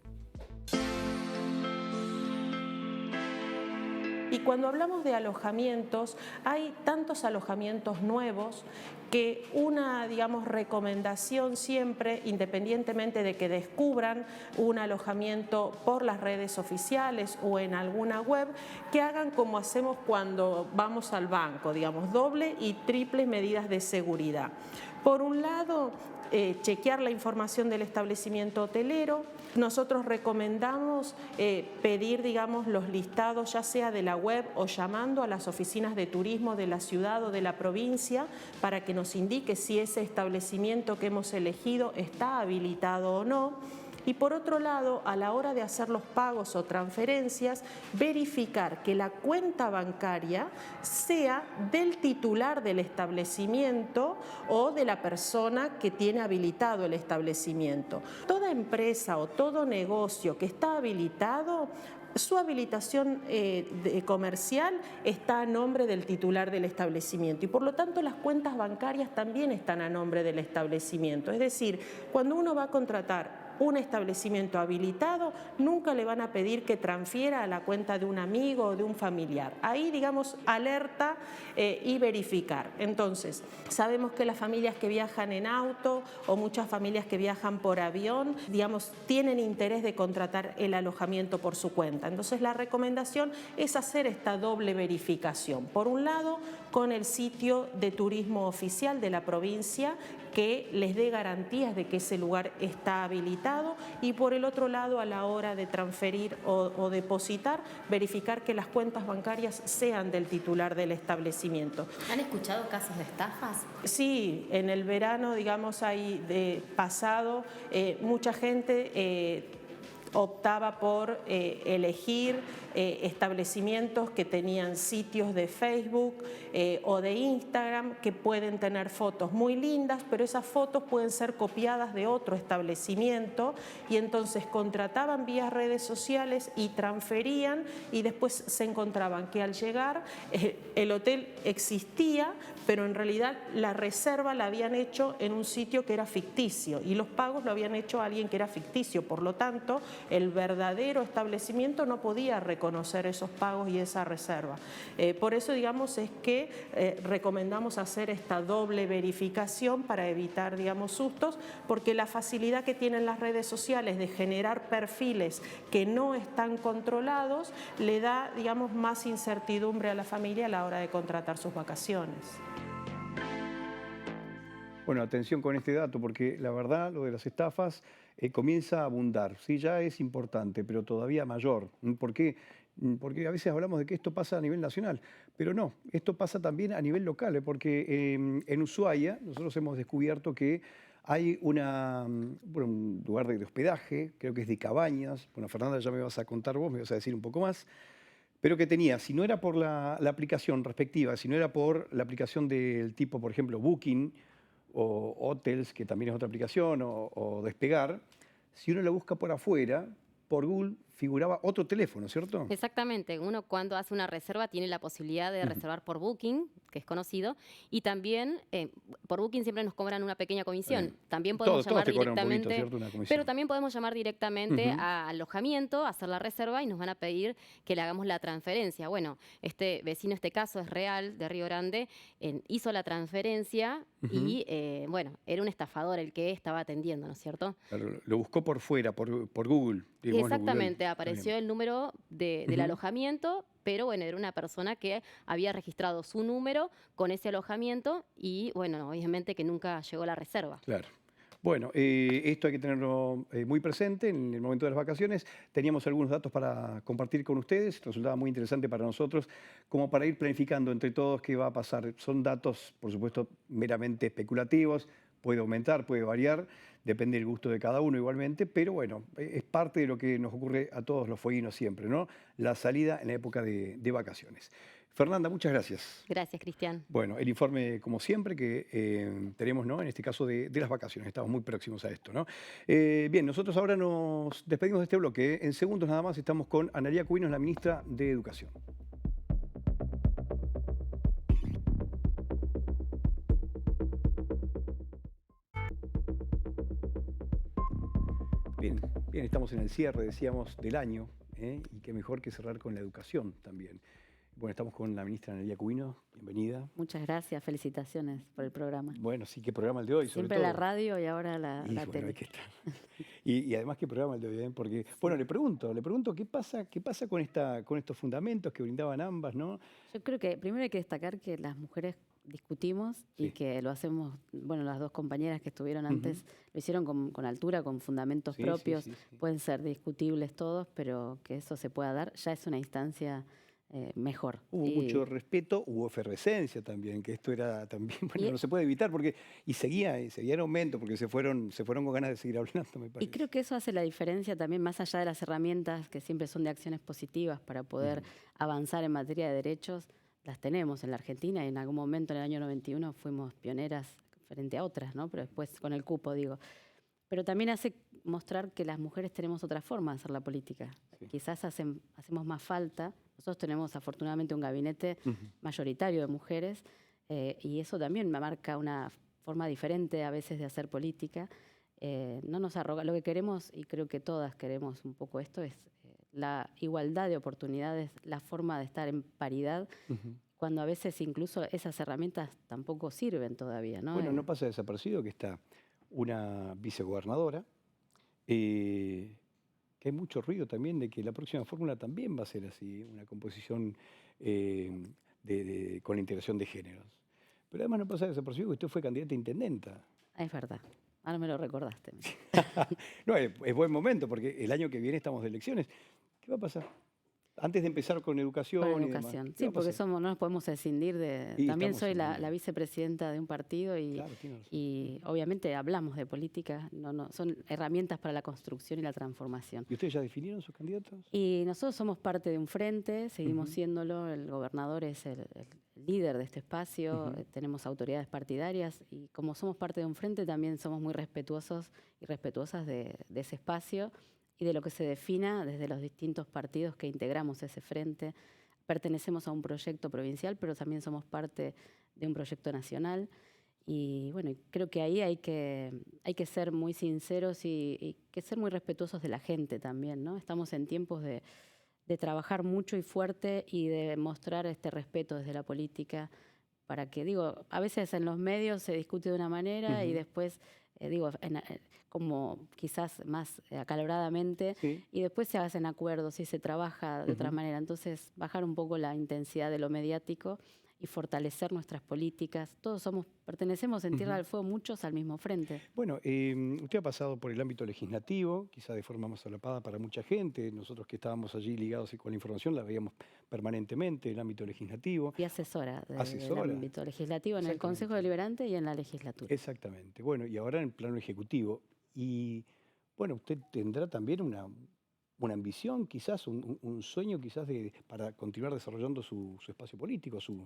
Y cuando hablamos de alojamientos, hay tantos alojamientos nuevos que una, digamos, recomendación siempre, independientemente de que descubran un alojamiento por las redes oficiales o en alguna web, que hagan como hacemos cuando vamos al banco, digamos, doble y triple medidas de seguridad. Por un lado, chequear la información del establecimiento hotelero. Nosotros recomendamos pedir, digamos, los listados ya sea de la web o llamando a las oficinas de turismo de la ciudad o de la provincia para que nos indique si ese establecimiento que hemos elegido está habilitado o no. Y por otro lado, a la hora de hacer los pagos o transferencias, verificar que la cuenta bancaria sea del titular del establecimiento o de la persona que tiene habilitado el establecimiento. Toda empresa o todo negocio que está habilitado, su habilitación comercial está a nombre del titular del establecimiento y por lo tanto las cuentas bancarias también están a nombre del establecimiento. Es decir, cuando uno va a contratar un establecimiento habilitado, nunca le van a pedir que transfiera a la cuenta de un amigo o de un familiar. Ahí, digamos, alerta y verificar. Entonces, sabemos que las familias que viajan en auto o muchas familias que viajan por avión, digamos, tienen interés de contratar el alojamiento por su cuenta. Entonces, la recomendación es hacer esta doble verificación. Por un lado, con el sitio de turismo oficial de la provincia, que les dé garantías de que ese lugar está habilitado, y por el otro lado, a la hora de transferir o depositar, verificar que las cuentas bancarias sean del titular del establecimiento. ¿Han escuchado casos de estafas? Sí, en el verano, digamos, pasado, mucha gente optaba por elegir establecimientos que tenían sitios de Facebook o de Instagram que pueden tener fotos muy lindas, pero esas fotos pueden ser copiadas de otro establecimiento y entonces contrataban vía redes sociales y transferían y después se encontraban que al llegar el hotel existía, pero en realidad la reserva la habían hecho en un sitio que era ficticio y los pagos lo habían hecho a alguien que era ficticio, por lo tanto el verdadero establecimiento no podía reconocer esos pagos y esa reserva. Por eso, digamos, es que recomendamos hacer esta doble verificación para evitar, digamos, sustos, porque la facilidad que tienen las redes sociales de generar perfiles que no están controlados le da, digamos, más incertidumbre a la familia a la hora de contratar sus vacaciones. Bueno, atención con este dato, porque la verdad, lo de las estafas comienza a abundar. Sí, ya es importante, pero todavía mayor. ¿Por qué? Porque a veces hablamos de que esto pasa a nivel nacional, pero no, esto pasa también a nivel local, porque en Ushuaia nosotros hemos descubierto que hay un lugar de hospedaje, creo que es de cabañas. Bueno, Fernanda, ya me vas a contar vos, me vas a decir un poco más. Pero que tenía, si no era por la aplicación respectiva, si no era por la aplicación del tipo, por ejemplo, Booking, o Hotels, que también es otra aplicación, o Despegar, si uno la busca por afuera, por Google figuraba otro teléfono, ¿cierto? Exactamente. Uno cuando hace una reserva tiene la posibilidad de reservar por Booking, que es conocido, y también por Booking siempre nos cobran una pequeña comisión. También podemos llamar directamente, pero también podemos llamar directamente a alojamiento, hacer la reserva y nos van a pedir que le hagamos la transferencia. Bueno, este vecino, este caso es real, de Río Grande, hizo la transferencia y, bueno, era un estafador el que estaba atendiendo, ¿no es cierto? Claro, lo buscó por fuera, por Google. Exactamente. Exactamente, apareció el número del alojamiento, pero bueno, era una persona que había registrado su número con ese alojamiento y bueno, obviamente que nunca llegó la reserva. Claro. Bueno, esto hay que tenerlo muy presente en el momento de las vacaciones. Teníamos algunos datos para compartir con ustedes, resultaba muy interesante para nosotros, como para ir planificando entre todos qué va a pasar. Son datos, por supuesto, meramente especulativos, puede aumentar, puede variar, depende del gusto de cada uno igualmente, pero bueno, es parte de lo que nos ocurre a todos los fueguinos siempre, ¿no? La salida en la época de vacaciones. Fernanda, muchas gracias. Gracias, Cristian. Bueno, el informe, como siempre, que tenemos, ¿no? En este caso de las vacaciones. Estamos muy próximos a esto, ¿no? Bien, nosotros ahora nos despedimos de este bloque. En segundos nada más estamos con Analía Cubinos, la ministra de Educación. Bien, bien, estamos en el cierre, decíamos, del año, y qué mejor que cerrar con la educación también. Bueno, estamos con la ministra Analía Cubinos, bienvenida. Muchas gracias, felicitaciones por el programa. Bueno, sí, qué programa el de hoy, Siempre la radio y ahora la bueno, tele. hay que estar. Y además qué programa el de hoy, porque, sí. Bueno, le pregunto qué pasa con estos fundamentos que brindaban ambas, ¿no? Yo creo que primero hay que destacar que las mujeres discutimos y que lo hacemos, bueno, las dos compañeras que estuvieron antes lo hicieron con altura, con fundamentos propios, sí. Pueden ser discutibles todos, pero que eso se pueda dar ya es una instancia mejor. Hubo mucho respeto, hubo efervescencia también, que esto era también, bueno, no se puede evitar, porque seguía en aumento, porque se fueron con ganas de seguir hablando, me parece. Y creo que eso hace la diferencia también, más allá de las herramientas que siempre son de acciones positivas para poder avanzar en materia de derechos, las tenemos en la Argentina y en algún momento en el año 91 fuimos pioneras frente a otras, ¿no? Pero después con el cupo, digo. Pero también hace mostrar que las mujeres tenemos otra forma de hacer la política. Sí. Quizás hacemos más falta. Nosotros tenemos afortunadamente un gabinete mayoritario de mujeres y eso también me marca una forma diferente a veces de hacer política. No nos arroga. Lo que queremos, y creo que todas queremos un poco esto, es la igualdad de oportunidades, la forma de estar en paridad, cuando a veces incluso esas herramientas tampoco sirven todavía, ¿no? Bueno, no pasa desapercibido que está una vicegobernadora, que hay mucho ruido también de que la próxima fórmula también va a ser así, una composición con la integración de géneros. Pero además no pasa desapercibido que usted fue candidata a intendenta. Es verdad, ahora me lo recordaste. No, es buen momento, porque el año que viene estamos de elecciones. ¿Qué va a pasar? Antes de empezar con educación. Con educación, sí, porque no nos podemos escindir de... También soy la vicepresidenta de un partido y obviamente hablamos de política, son herramientas para la construcción y la transformación. ¿Y ustedes ya definieron sus candidatos? Y nosotros somos parte de un frente, seguimos siéndolo, el gobernador es el líder de este espacio, tenemos autoridades partidarias y como somos parte de un frente también somos muy respetuosos y respetuosas de ese espacio y de lo que se defina desde los distintos partidos que integramos ese frente. Pertenecemos a un proyecto provincial, pero también somos parte de un proyecto nacional. Y bueno, creo que ahí hay que ser muy sinceros y que ser muy respetuosos de la gente también, ¿no? Estamos en tiempos de trabajar mucho y fuerte y de mostrar este respeto desde la política para que, digo, a veces en los medios se discute de una manera y después... como quizás más acaloradamente, y después se hacen acuerdos y se trabaja de otra manera. Entonces, bajar un poco la intensidad de lo mediático y fortalecer nuestras políticas. Todos pertenecemos en Tierra del Fuego, muchos al mismo frente. Bueno, usted ha pasado por el ámbito legislativo, quizá de forma más solapada para mucha gente. Nosotros que estábamos allí ligados con la información, la veíamos permanentemente en el ámbito legislativo. Y asesora del ámbito legislativo en el Consejo Deliberante y en la legislatura. Exactamente. Bueno, y ahora en el plano ejecutivo. Y bueno, usted tendrá también una ambición, quizás, un sueño quizás para continuar desarrollando su espacio político, sus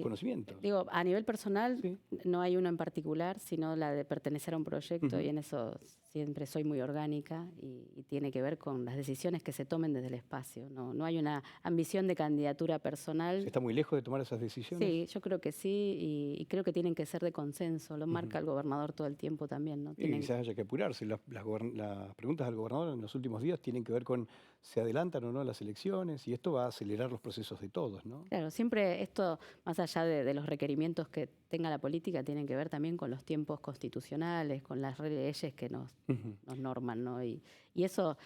conocimientos. Digo, a nivel personal no hay uno en particular, sino la de pertenecer a un proyecto y en eso siempre soy muy orgánica y tiene que ver con las decisiones que se tomen desde el espacio. No hay una ambición de candidatura personal. ¿Se está muy lejos de tomar esas decisiones? Sí, yo creo que sí y creo que tienen que ser de consenso. Lo marca el gobernador todo el tiempo también, ¿no? Quizás haya que apurarse. Las preguntas al gobernador en los últimos días tienen que ver con se adelantan o no las elecciones y esto va a acelerar los procesos de todos, ¿no? Claro, siempre esto, más allá de los requerimientos que tenga la política, tienen que ver también con los tiempos constitucionales, con las leyes que nos norman, ¿no? Y eso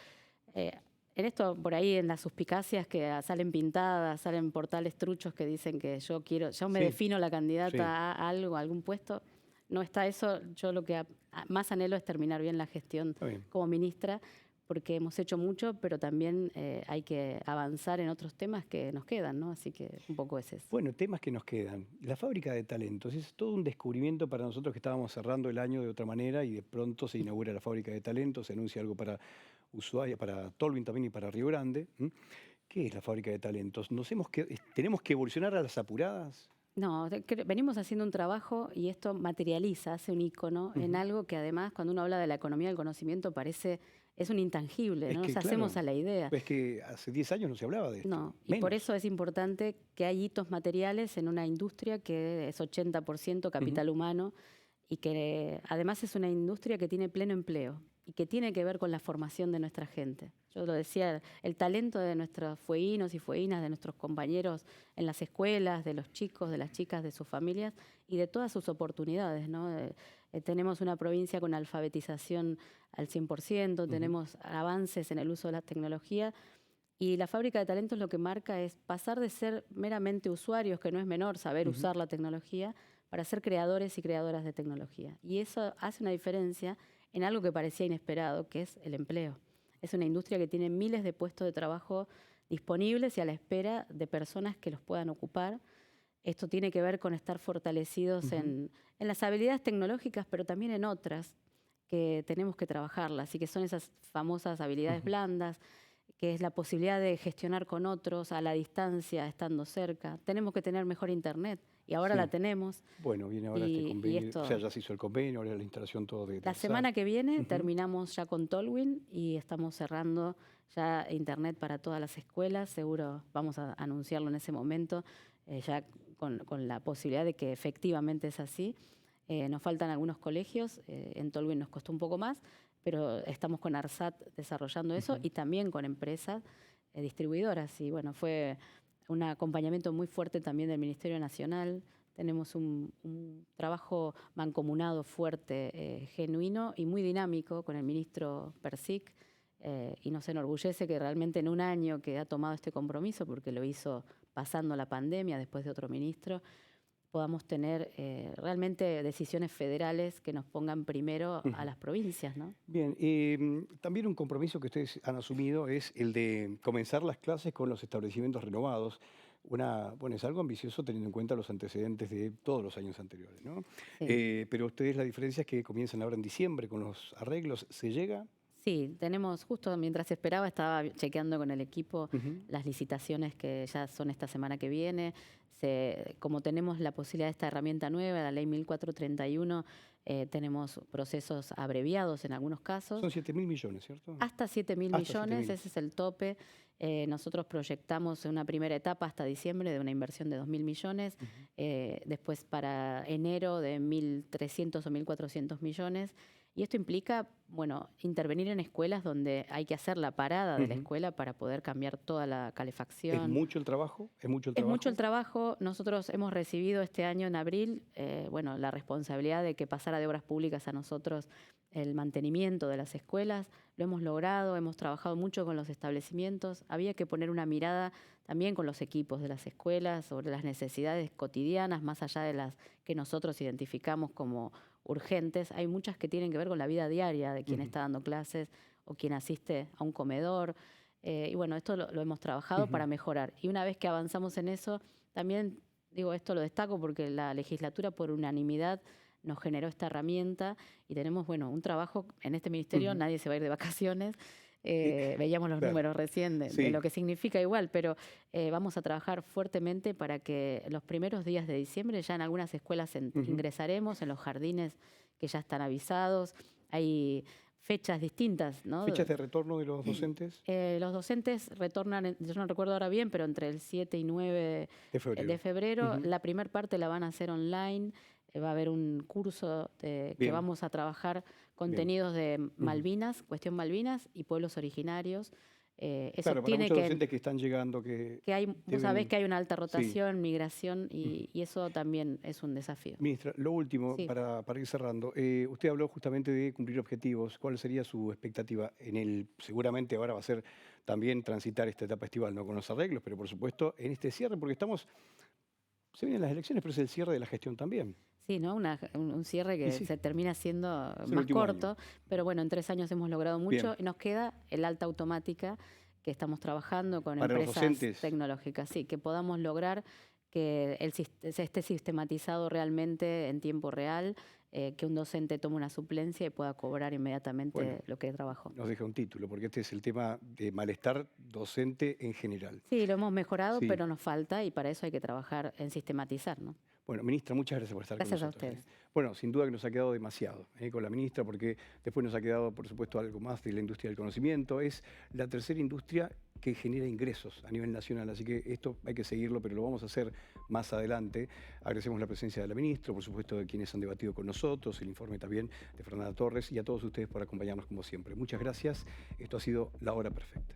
En esto, por ahí, en las suspicacias que salen pintadas, salen portales truchos que dicen que yo me defino la candidata a algo, a algún puesto, no está eso. Yo lo que más anhelo es terminar bien la gestión como ministra, porque hemos hecho mucho, pero también hay que avanzar en otros temas que nos quedan, ¿no? Así que un poco es eso. Bueno, temas que nos quedan. La fábrica de talentos es todo un descubrimiento para nosotros que estábamos cerrando el año de otra manera y de pronto se inaugura la fábrica de talentos, se anuncia algo para Ushuaia, para Tolwyn también y para Río Grande. ¿Qué es la fábrica de talentos? ¿Tenemos que evolucionar a las apuradas? No, venimos haciendo un trabajo y esto materializa, hace un ícono en algo que además, cuando uno habla de la economía del conocimiento, es un intangible, no nos hacemos a la idea. Es que hace 10 años no se hablaba de esto. No, y por eso es importante que hay hitos materiales en una industria que es 80% capital humano y que además es una industria que tiene pleno empleo y que tiene que ver con la formación de nuestra gente. Yo lo decía, el talento de nuestros fueguinos y fueguinas, de nuestros compañeros en las escuelas, de los chicos, de las chicas, de sus familias y de todas sus oportunidades, ¿no? Tenemos una provincia con alfabetización al 100%, tenemos avances en el uso de la tecnología y la fábrica de talentos lo que marca es pasar de ser meramente usuarios, que no es menor saber usar la tecnología, para ser creadores y creadoras de tecnología. Y eso hace una diferencia en algo que parecía inesperado, que es el empleo. Es una industria que tiene miles de puestos de trabajo disponibles y a la espera de personas que los puedan ocupar. Esto tiene que ver con estar fortalecidos en las habilidades tecnológicas, pero también en otras que tenemos que trabajarlas, y que son esas famosas habilidades blandas, que es la posibilidad de gestionar con otros a la distancia, estando cerca. Tenemos que tener mejor internet, y ahora la tenemos. Bueno, viene ahora este convenio, o sea, ya se hizo el convenio, ahora la instalación todo de... La semana que viene terminamos ya con Tolwyn y estamos cerrando ya internet para todas las escuelas. Seguro vamos a anunciarlo en ese momento, ya con la posibilidad de que efectivamente es así. Nos faltan algunos colegios, en Tolwyn nos costó un poco más, pero estamos con ARSAT desarrollando eso y también con empresas distribuidoras. Y bueno, fue un acompañamiento muy fuerte también del Ministerio Nacional. Tenemos un trabajo mancomunado fuerte, genuino y muy dinámico con el ministro Persic, y nos enorgullece que realmente en un año que ha tomado este compromiso, porque lo hizo pasando la pandemia después de otro ministro, podamos tener realmente decisiones federales que nos pongan primero a las provincias, ¿no? Bien, también un compromiso que ustedes han asumido es el de comenzar las clases con los establecimientos renovados. Bueno, es algo ambicioso teniendo en cuenta los antecedentes de todos los años anteriores, ¿no? Sí. Pero ustedes, la diferencia es que comienzan ahora en diciembre con los arreglos. ¿Se llega? Sí, tenemos, justo mientras esperaba, estaba chequeando con el equipo las licitaciones que ya son esta semana que viene. Como tenemos la posibilidad de esta herramienta nueva, la ley 1431, tenemos procesos abreviados en algunos casos. Son 7.000 millones, ¿cierto? Hasta 7.000 millones, ese es el tope. Nosotros proyectamos una primera etapa hasta diciembre de una inversión de 2.000 millones, después para enero de 1.300 o 1.400 millones. Y esto implica, bueno, intervenir en escuelas donde hay que hacer la parada de la escuela para poder cambiar toda la calefacción. ¿Es mucho el trabajo? ¿Es mucho el trabajo? Es mucho el trabajo. Nosotros hemos recibido este año, en abril, la responsabilidad de que pasara de Obras Públicas a nosotros el mantenimiento de las escuelas. Lo hemos logrado, hemos trabajado mucho con los establecimientos. Había que poner una mirada también con los equipos de las escuelas sobre las necesidades cotidianas, más allá de las que nosotros identificamos como urgentes. Hay muchas que tienen que ver con la vida diaria de quien está dando clases o quien asiste a un comedor. Y bueno, esto lo hemos trabajado para mejorar. Y una vez que avanzamos en eso, también, esto lo destaco porque la legislatura por unanimidad nos generó esta herramienta y tenemos, un trabajo en este ministerio, nadie se va a ir de vacaciones. Veíamos los números recién de lo que significa igual, pero vamos a trabajar fuertemente para que los primeros días de diciembre ya en algunas escuelas ingresaremos, en los jardines que ya están avisados. Hay fechas distintas, ¿no? ¿Fechas de retorno de los docentes? Los docentes retornan, yo no recuerdo ahora bien, pero entre el 7 y 9 de febrero. La primera parte la van a hacer online. Va a haber un curso que vamos a trabajar contenidos de Malvinas, cuestión Malvinas y pueblos originarios. Eso claro, para muchos docentes que están llegando vos sabés que hay una alta rotación, migración, y eso también es un desafío. Ministra, lo último, para ir cerrando. Usted habló justamente de cumplir objetivos. ¿Cuál sería su expectativa? Seguramente ahora va a ser también transitar esta etapa estival, no con los arreglos, pero por supuesto en este cierre, porque se vienen las elecciones, pero es el cierre de la gestión también. Sí, ¿no? Un cierre que se termina siendo más corto, pero bueno, en 3 años hemos logrado mucho. Bien. Y nos queda el alta automática que estamos trabajando con para empresas tecnológicas, sí, que podamos lograr que se esté sistematizado realmente en tiempo real, que un docente tome una suplencia y pueda cobrar inmediatamente lo que trabajó. Nos deja un título, porque este es el tema de malestar docente en general. Sí, lo hemos mejorado, pero nos falta y para eso hay que trabajar en sistematizar, ¿no? Bueno, ministra, muchas gracias por estar con nosotros. Gracias a ustedes. Bueno, sin duda que nos ha quedado demasiado con la ministra, porque después nos ha quedado, por supuesto, algo más de la industria del conocimiento. Es la tercera industria que genera ingresos a nivel nacional, así que esto hay que seguirlo, pero lo vamos a hacer más adelante. Agradecemos la presencia de la ministra, por supuesto, de quienes han debatido con nosotros, el informe también de Fernanda Torres, y a todos ustedes por acompañarnos como siempre. Muchas gracias. Esto ha sido La Hora Perfecta.